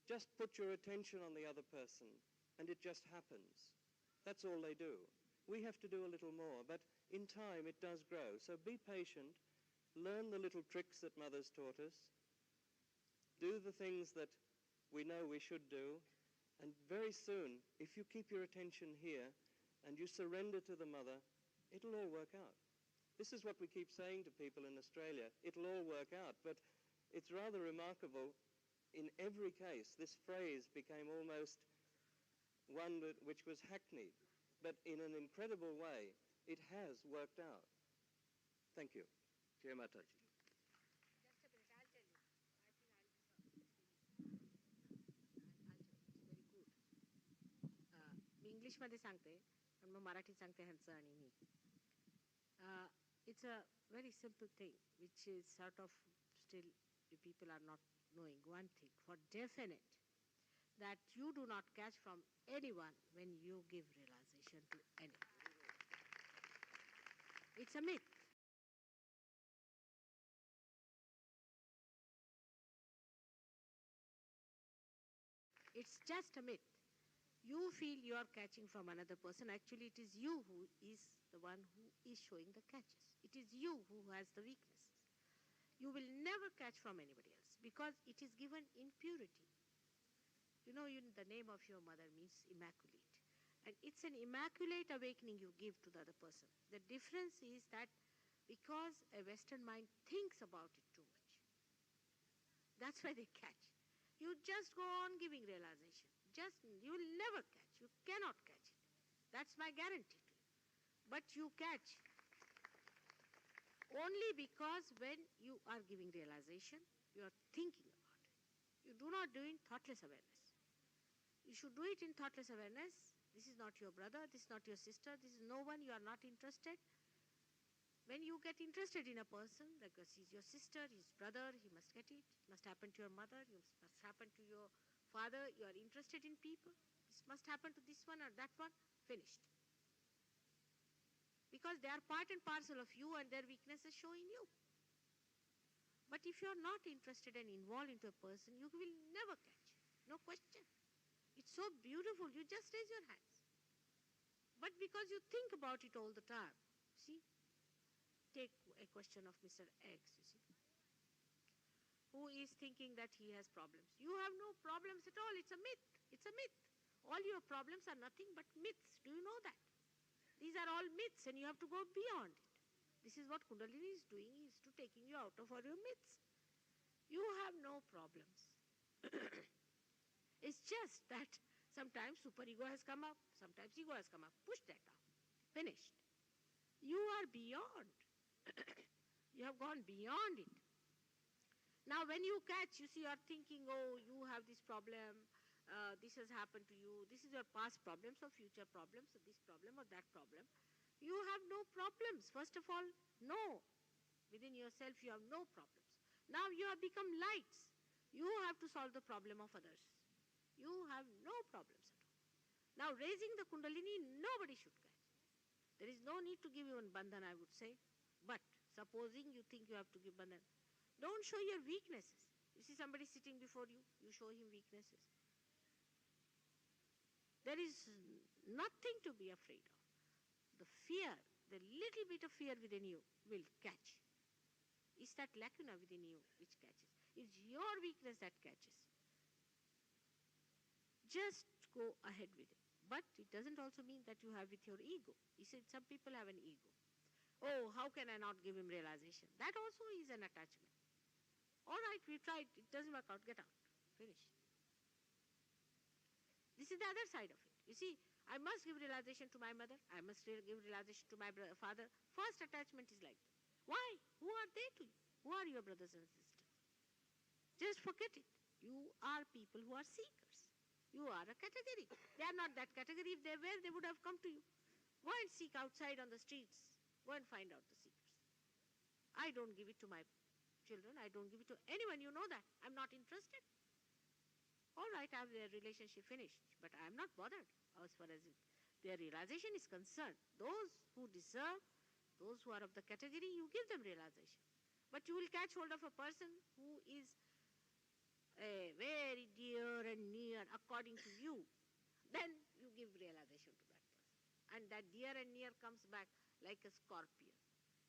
D: just put your attention on the other person and it just happens. That's all they do. We have to do a little more, but in time it does grow. So be patient, learn the little tricks that Mother's taught us, do the things that we know we should do, and very soon, if you keep your attention here and you surrender to the Mother, it'll all work out. This is what we keep saying to people in Australia, it'll all work out, but it's rather remarkable. In every case, this phrase became almost one which was hackneyed, but in an incredible way, it has worked out. Thank you. Jai Mataji.
C: मी इंग्लिशमध्ये सांगते पण मग मराठीत सांगते ह्यांचं आणि मी. It's a very simple thing which is sort of still you people are not knowing one thing for definite, that you do not catch from anyone when you give realization to anyone. It's a myth. It's just a myth. You feel you are catching from another person. Actually, it is you who is the one who is showing the catches. It is you who has the weaknesses. You will never catch from anybody else because it is given in purity. You know, the name of your mother means immaculate. And it's an immaculate awakening you give to the other person. The difference is that because a Western mind thinks about it too much, that's why they catch. You just go on giving realization. You will never catch. You cannot catch it. That's my guarantee to you. But you catch only because when you are giving realization, you are thinking about it. You do not do it in thoughtless awareness. You should do it in thoughtless awareness. This is not your brother, this is not your sister, this is no one, you are not interested. When you get interested in a person, like he's your sister, his brother, he must get it. It must happen to your mother, it must happen to your father. You are interested in people. This must happen to this one or that one. Finished. Because they are part and parcel of you and their weaknesses show in you. But if you are not interested and involved into a person, you will never catch. No question. It's so beautiful. You just raise your hands. But because you think about it all the time, see, take a question of Mr. X, you see, who is thinking that he has problems. You have no problems at all. It's a myth. It's a myth. All your problems are nothing but myths. Do you know that? These are all myths and you have to go beyond it. This is what Kundalini is doing, is to taking you out of all your myths. You have no problems. It's just that sometimes superego has come up, sometimes ego has come up. Push that down. Finished. You are beyond. You have gone beyond it. Now when you catch, you see, you are thinking, oh, you have this problem, this has happened to you, this is your past problems or future problems, or this problem or that problem. You have no problems. First of all, no. Within yourself, you have no problems. Now you have become lights. You have to solve the problem of others. You have no problems at all. Now raising the Kundalini, nobody should catch. There is no need to give you a bandhan, I would say. But supposing you think you have to give bandhan, don't show your weaknesses. You see somebody sitting before you, you show him weaknesses. There is nothing to be afraid of. The fear, the little bit of fear within you will catch.
F: It's that lacuna within you which catches. It's your weakness that catches. Just go ahead with it. But it doesn't also mean that you have with your ego. You see, some people have an ego. Oh, how can I not give him realization? That also is an attachment. All right, we tried. It doesn't work out. Get out. Finish. This is the other side of it. You see, I must give realization to my mother. I must give realization to my father. First attachment is like that. Why? Who are they to you? Who are your brothers and sisters? Just forget it. You are people who are seekers. You are a category. They are not that category. If they were, they would have come to you. Go and seek outside on the streets. Go and find out the seekers. I don't give it to my children. I don't give it to anyone. You know that. I'm not interested. All right, I have their relationship finished, but I am not bothered as far as their realization is concerned. Those who deserve, those who are of the category, you give them realization. But you will catch hold of a person who is very dear and near according to you, then you give realization to that person. And that dear and near comes back like a scorpion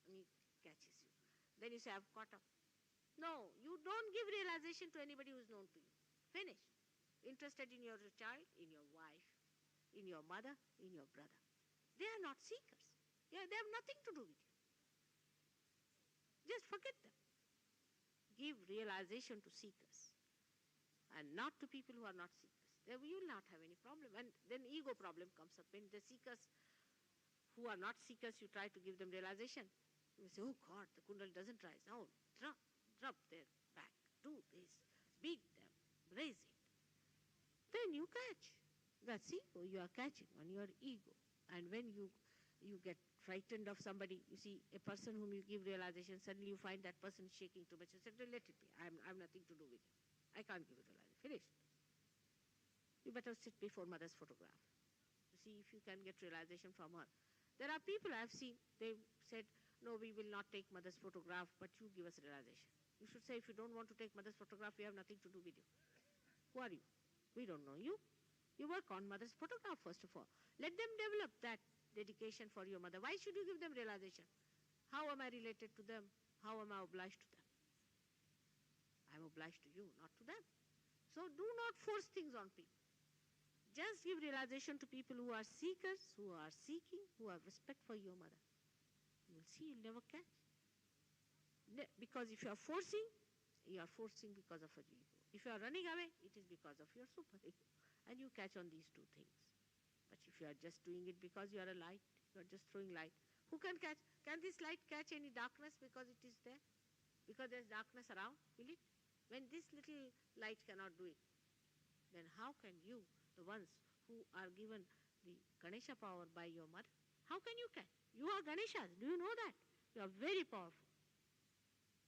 F: and it catches you. Then you say, I've caught up. No, you don't give realization to anybody who is known to you. Finish. Interested in your child, in your wife, in your mother, in your brother. They are not seekers. Yeah, they have nothing to do with you. Just forget them. Give realization to seekers and not to people who are not seekers. Then you will not have any problem. And then ego problem comes up. When the seekers who are not seekers, you try to give them realization. You say, oh God, the kundal doesn't rise. No, drop their back. Do this. Beat them. Raise it. Then you catch. That's ego. You are catching on your ego. And when you get frightened of somebody, you see a person whom you give realization, suddenly you find that person shaking too much. You say, let it be. I have nothing to do with it. I can't give it realization. Finished. You better sit before mother's photograph. To see if you can get realization from her. There are people I have seen, they said, no, we will not take mother's photograph, but you give us realization. You should say, if you don't want to take mother's photograph, we have nothing to do with you. Who are you? We don't know you. You work on mother's photograph, first of all. Let them develop that dedication for your mother. Why should you give them realization? How am I related to them? How am I obliged to them? I am obliged to you, not to them. So do not force things on people. Just give realization to people who are seekers, who are seeking, who have respect for your mother. You will see you'll never catch. Because if you are forcing because of your ego. If you are running away, it is because of your super ego. And you catch on these two things. But if you are just doing it because you are a light, you are just throwing light. Who can catch? Can this light catch any darkness because it is there? Because there is darkness around, will it? When this little light cannot do it, then how can you, the ones who are given the Ganesha power by your mother, how can you catch? You are Ganeshas. Do you know that? You are very powerful.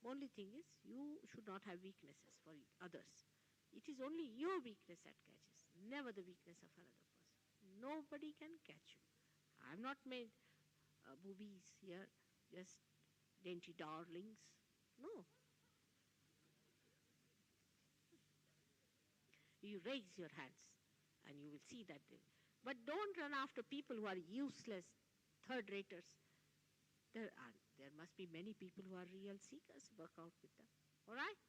F: Only thing is, you should not have weaknesses for others. It is only your weakness that catches, never the weakness of another person. Nobody can catch you. I have not made boobies here, just dainty darlings. No. You raise your hands and you will see that. But don't run after people who are useless, third-raters. There must be many people who are real seekers. Work out with them. All right?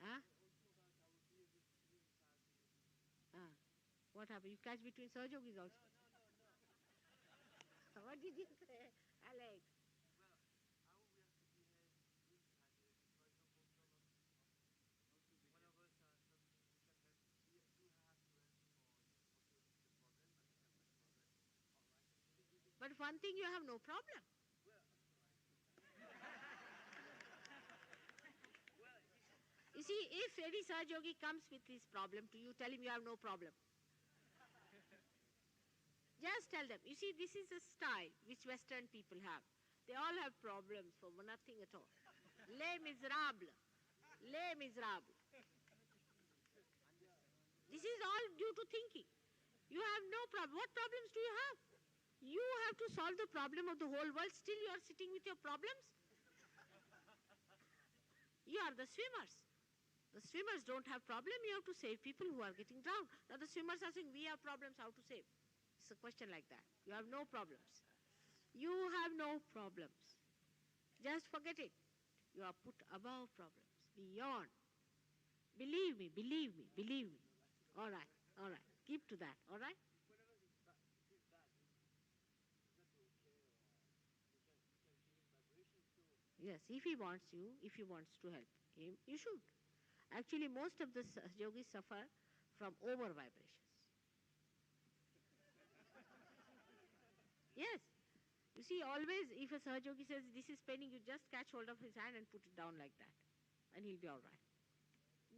F: Huh? What happened? You catch between Sahaja Yogis also? No. What did you say, Alex? But one thing, you have no problem. You see, if any Sahaja Yogi comes with his problem to you, tell him you have no problem. Just tell them. You see, this is a style which Western people have. They all have problems for nothing at all. Les miserables. Les miserables. This is all due to thinking. You have no problem. What problems do you have? You have to solve the problem of the whole world. Still you are sitting with your problems. You are the swimmers. The swimmers don't have problem. You have to save people who are getting drowned. Now the swimmers are saying, we have problems, how to save? It's a question like that. You have no problems. You have no problems. Just forget it. You are put above problems, beyond. Believe me, believe me, believe me. All right, all right. Keep to that, all right? Yes, if he wants you, if he wants to help him, you should. Actually, most of the yogis suffer from over vibrations. Yes. You see, always if a Sahaja Yogi says this is paining, you just catch hold of his hand and put it down like that, and he'll be all right.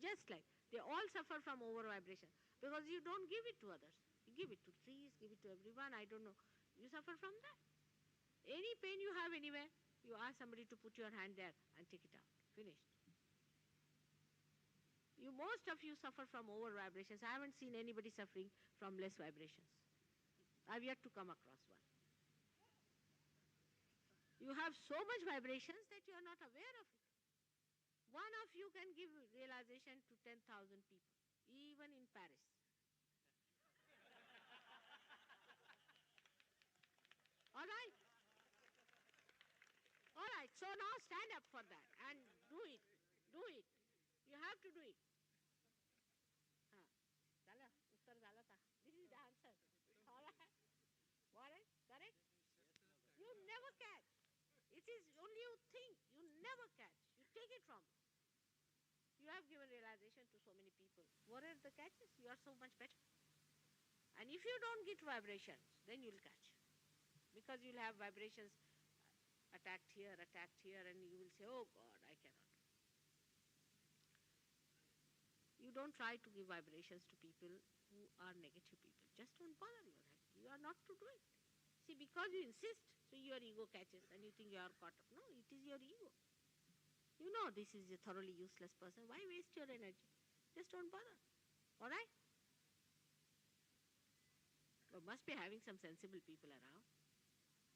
F: Just like they all suffer from over vibration because you don't give it to others. You give it to trees, give it to everyone. I don't know. You suffer from that. Any pain you have anywhere, you ask somebody to put your hand there and take it out. Finished. Most of you suffer from over vibrations. I haven't seen anybody suffering from less vibrations. I've yet to come across one. You have so much vibrations that you are not aware of it. One of you can give realization to 10,000 people, even in Paris. All right? All right, so now stand up for that and do it. Do it. You have to do it. This is the answer. All right? Correct? You never catch. It is only you think. You never catch. You take it from. You have given realization to so many people. What are the catches? You are so much better. And if you don't get vibrations, then you'll catch. Because you'll have vibrations attacked here, and you will say, oh God, I cannot. You don't try to give vibrations to people who are negative people. Just don't bother your head. You are not to do it. See, because you insist, so your ego catches and you think you are caught up. No, it is your ego. You know this is a thoroughly useless person. Why waste your energy? Just don't bother. All right? You must be having some sensible people around,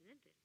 F: isn't it?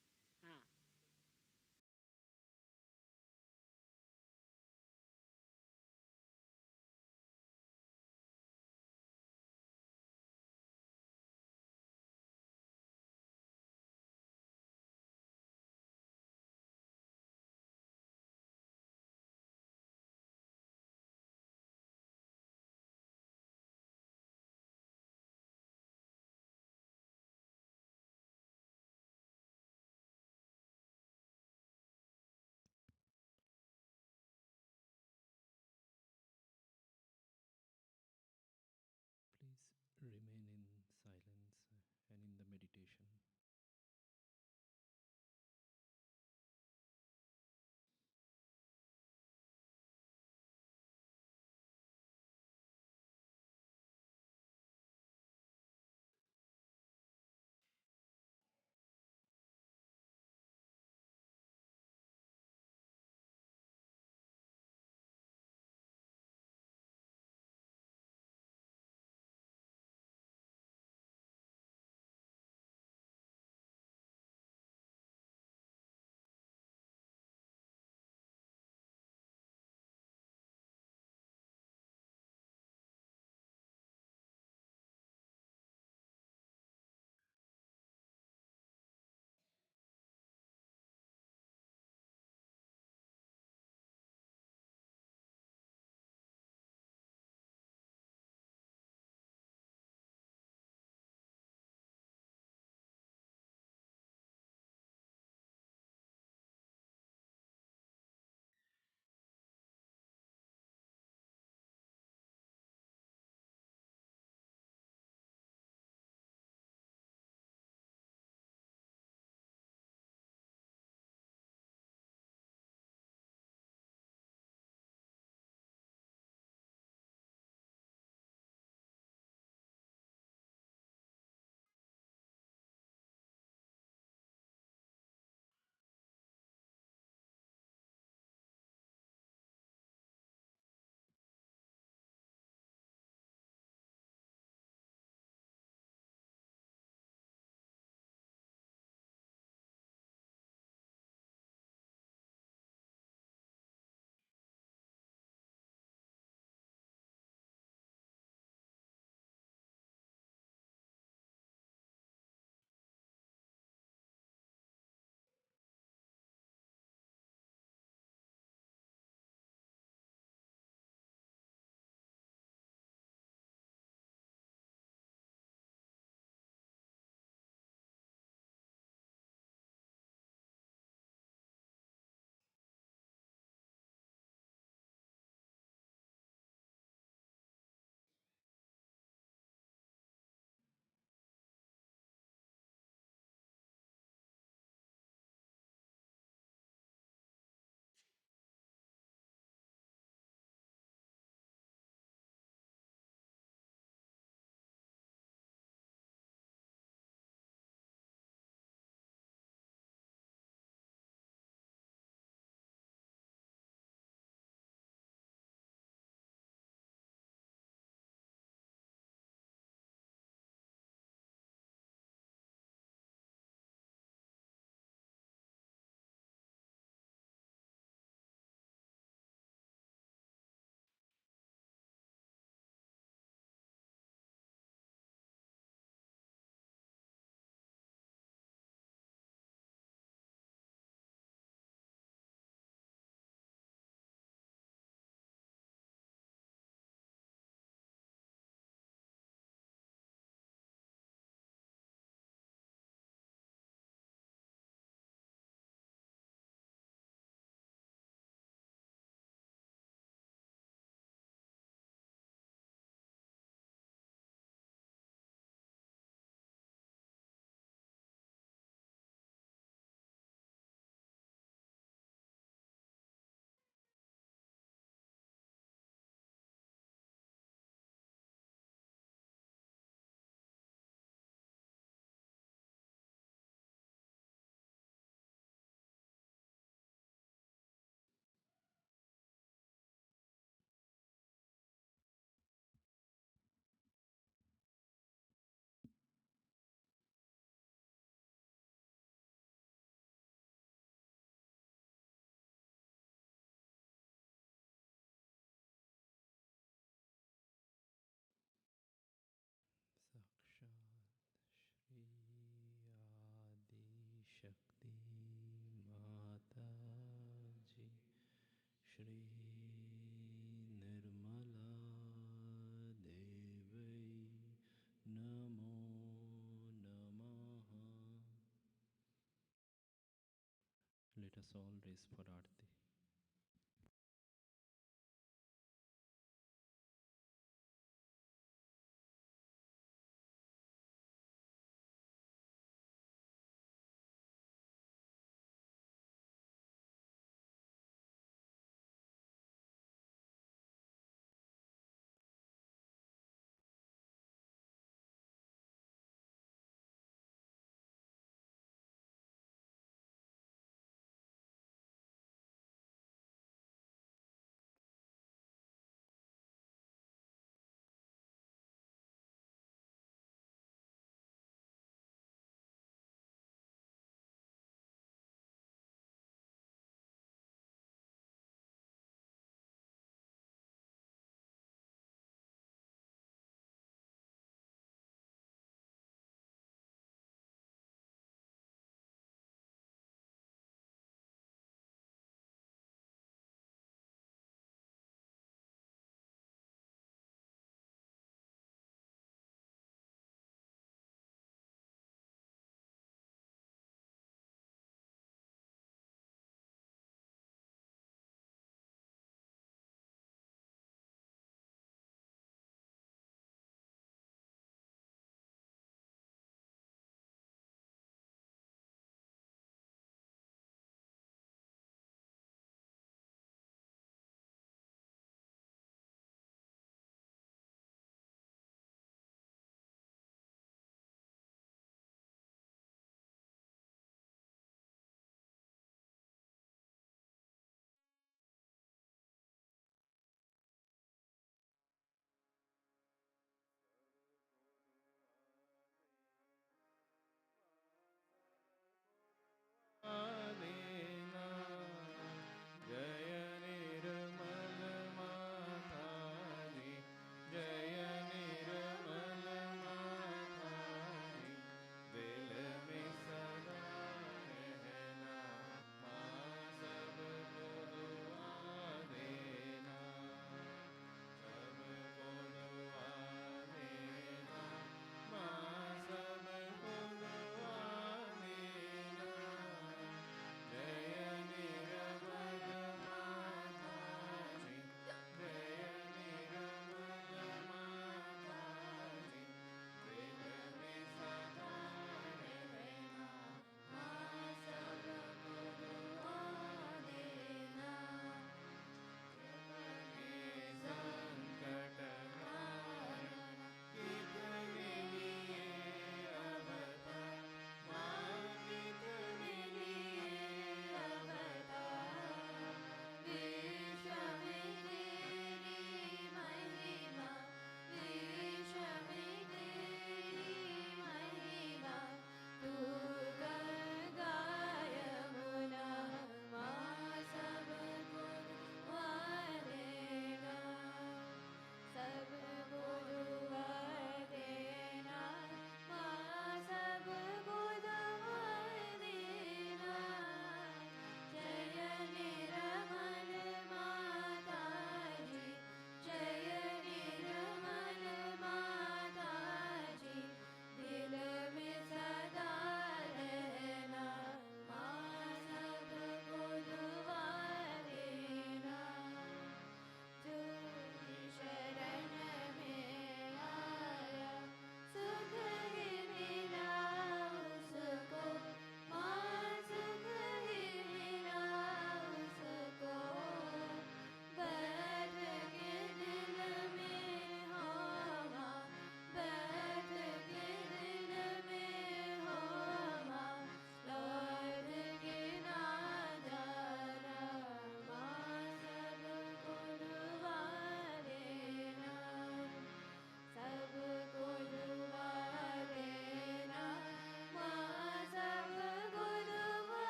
A: Let us all raise for Aarti.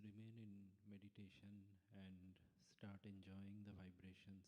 A: remain in meditation and start enjoying the vibrations.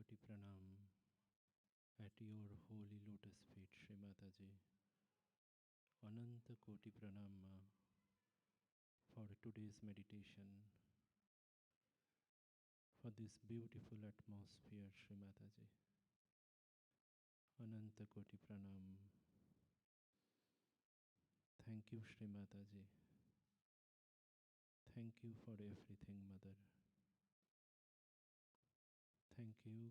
A: koti pranam at your holy lotus feet, Shri Mataji. Ananta koti pranam for today's meditation, for this beautiful atmosphere, Shri Mataji. Ananta koti pranam. Thank you, Shri Mataji. Thank you for everything, Mother. Thank you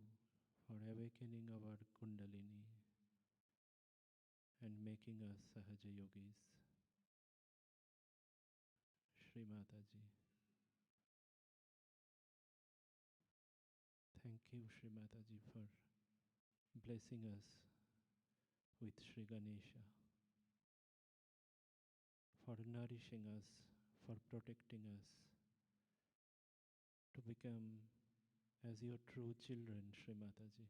A: for awakening our Kundalini and making us Sahaja Yogis. Shri Mataji. Thank you, Shri Mataji, for blessing us with Shri Ganesha, for nourishing us, for protecting us, to become as your true children, Shri Mataji.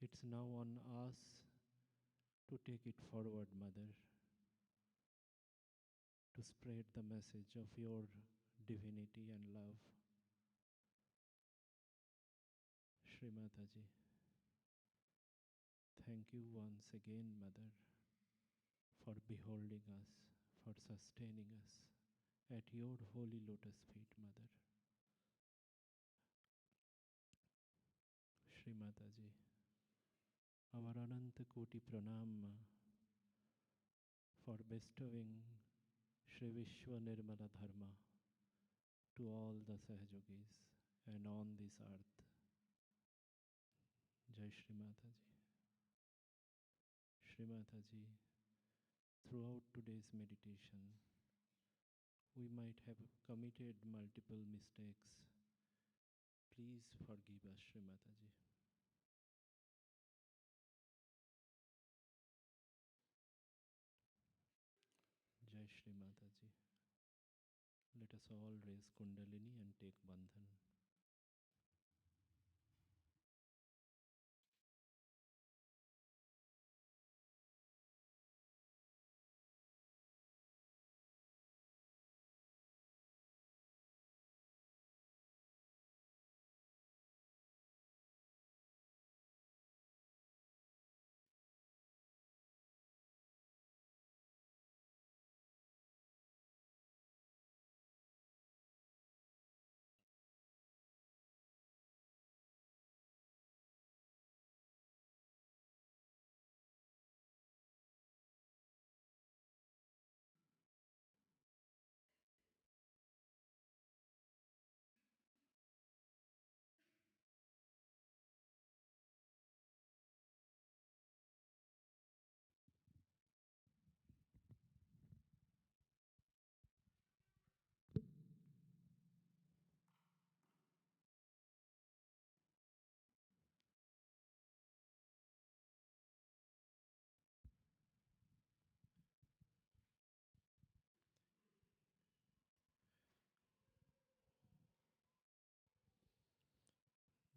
A: It's now on us to take it forward, Mother, to spread the message of your divinity and love. Shri Mataji, thank you once again, Mother, for beholding us, for sustaining us at your holy lotus feet, Mother. Shri Mataji, our Ananta Koti Pranam for bestowing Shri Vishwa Nirmala Dharma to all the Sahajogis and on this earth. Jai Shri Mataji. Shri Mataji, throughout today's meditation, we might have committed multiple mistakes. Please forgive us, Shri Mataji. Jai Shri Mataji. Let us all raise Kundalini and take Bandhan.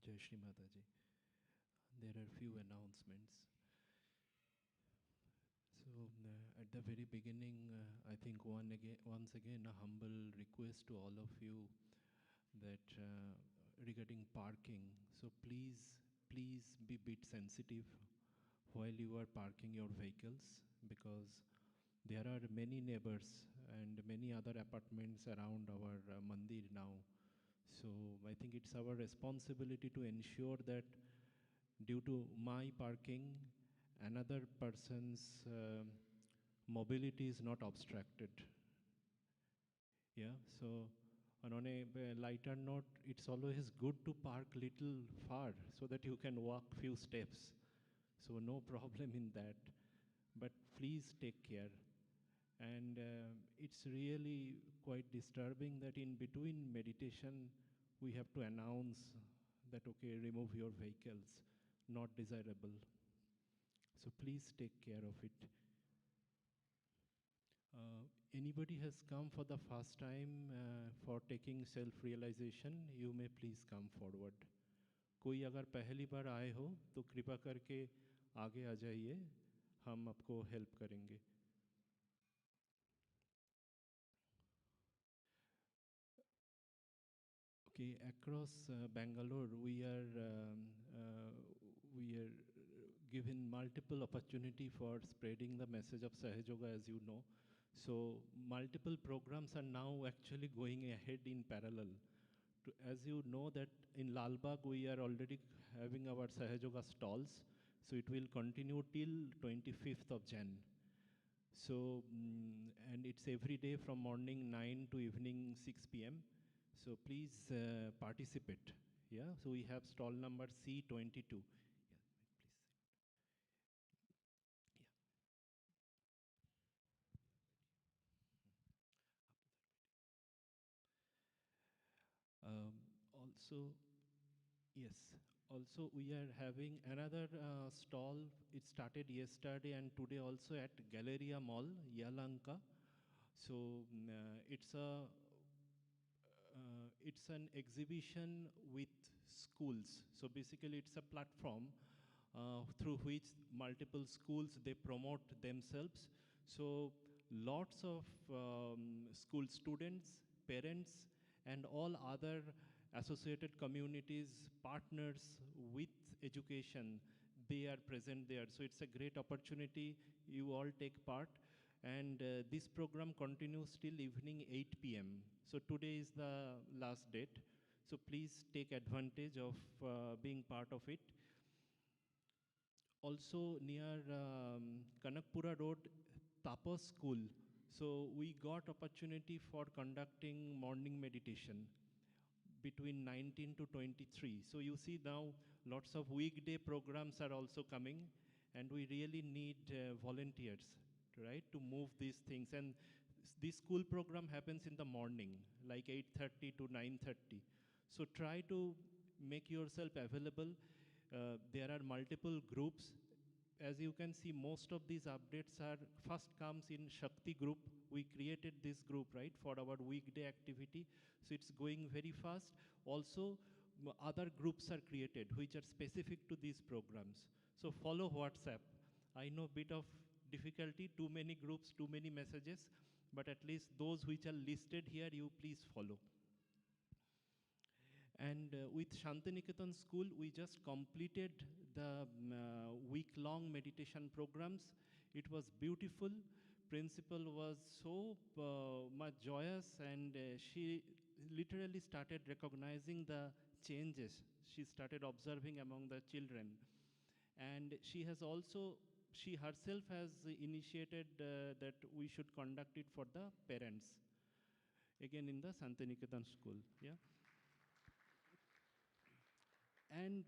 A: Jai Shri Mataji. There are few announcements. So at the very beginning, I think once again a humble request to all of you that regarding parking. So please be bit sensitive while you are parking your vehicles, because there are many neighbors and many other apartments around our mandir now. So I think it's our responsibility to ensure that due to my parking, another person's mobility is not obstructed. Yeah, so on a lighter note, it's always good to park little far so that you can walk few steps. So no problem in that. But please take care. And it's really quite disturbing that in between meditation, we have to announce that, okay, remove your vehicles, not desirable. So please take care of it. Anybody has come for the first time for taking self-realization, you may please come forward. कोई अगर पहली बार आए हो तो कृपा करके आगे आ जाइए, हम आपको हेल्प करेंगे. Okay, across Bangalore, we are given multiple opportunity for spreading the message of Sahaja Yoga, as you know. So multiple programs are now actually going ahead in parallel. As you know that in Lalbagh we are already having our Sahaja Yoga stalls, so it will continue till 25th of Jan. So and it's every day from morning 9 to evening 6 p.m. So please participate. Yeah. So we have stall number C22. Yeah, please. Also, yes. Also, we are having another stall. It started yesterday and today also at Galleria Mall, Yalanka. So it's an exhibition with schools. So basically, it's a platform through which multiple schools they promote themselves. So lots of school students, parents, and all other associated communities, partners with education, they are present there. So it's a great opportunity. You all take part. And this program continues till evening 8 p.m. So today is the last date. So please take advantage of being part of it. Also near Kanakpura Road, Tapas School. So we got opportunity for conducting morning meditation between 19 to 23. So you see now lots of weekday programs are also coming, and we really need volunteers, right, to move these things. And this school program happens in the morning, like 8:30 to 9:30. So try to make yourself available. There are multiple groups. As you can see, most of these updates are first comes in Shakti group. We created this group, right, for our weekday activity. So it's going very fast. Also, other groups are created which are specific to these programs. So follow WhatsApp. I know bit of difficulty, too many groups, too many messages, but at least those which are listed here, you please follow. And with Shantiniketan School, we just completed the week-long meditation programs. It was beautiful. Principal was so much joyous, and she literally started recognizing the changes. She started observing among the children. And she herself has initiated that we should conduct it for the parents. Again in the Shantiniketan School. Yeah. And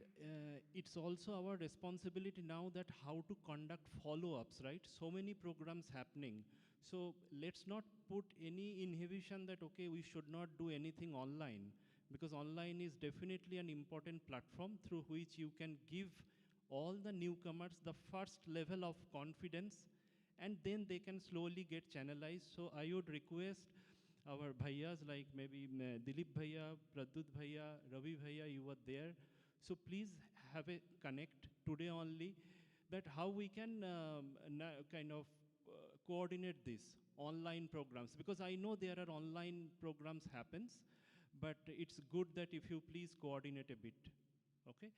A: it's also our responsibility now that how to conduct follow-ups, right? So many programs happening. So let's not put any inhibition that, okay, we should not do anything online, because online is definitely an important platform through which you can give all the newcomers the first level of confidence, and then they can slowly get channelized. So I would request our bhaiyas, like maybe Dilip bhaiya, Pradyut bhaiya, Ravi bhaiya, you were there. So please have a connect today only, that how we can kind of coordinate this online programs, because I know there are online programs happens, but it's good that if you please coordinate a bit. Okay.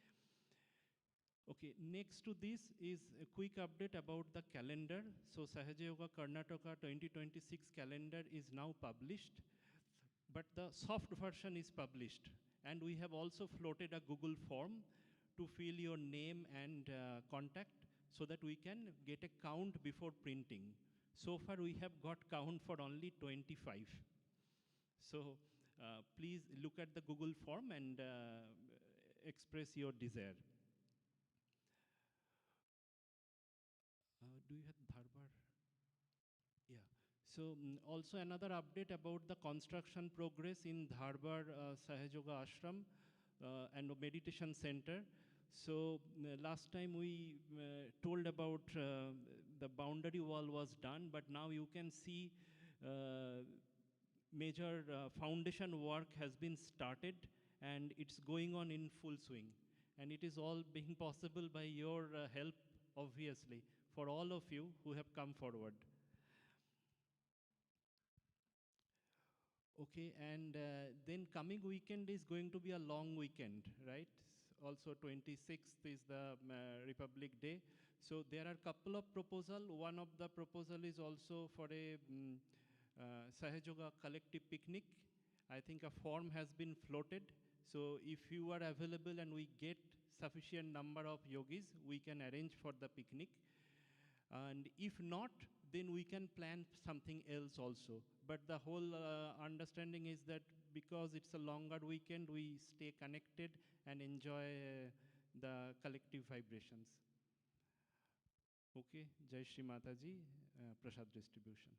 A: Okay, next to this is a quick update about the calendar. So Sahaja Yoga Karnataka 2026 calendar is now published, but the soft version is published. And we have also floated a Google form to fill your name and contact, so that we can get a count before printing. So far we have got count for only 25. So please look at the Google form and express your desire. Do you have Dharbar? Yeah. So also another update about the construction progress in Dharbar Sahaja Yoga Ashram and meditation center. So last time we told about the boundary wall was done, but now you can see major foundation work has been started, and it's going on in full swing. And it is all being possible by your help, obviously, for all of you who have come forward. Okay, and then coming weekend is going to be a long weekend, right? Also 26th is the Republic Day. So there are a couple of proposals. One of the proposal is also for a Sahaja Yoga collective picnic. I think a form has been floated. So if you are available and we get sufficient number of yogis, we can arrange for the picnic. And if not, then we can plan something else also. But the whole understanding is that because it's a longer weekend, we stay connected and enjoy the collective vibrations. Okay, Jai Shri Mataji, Prasad distribution.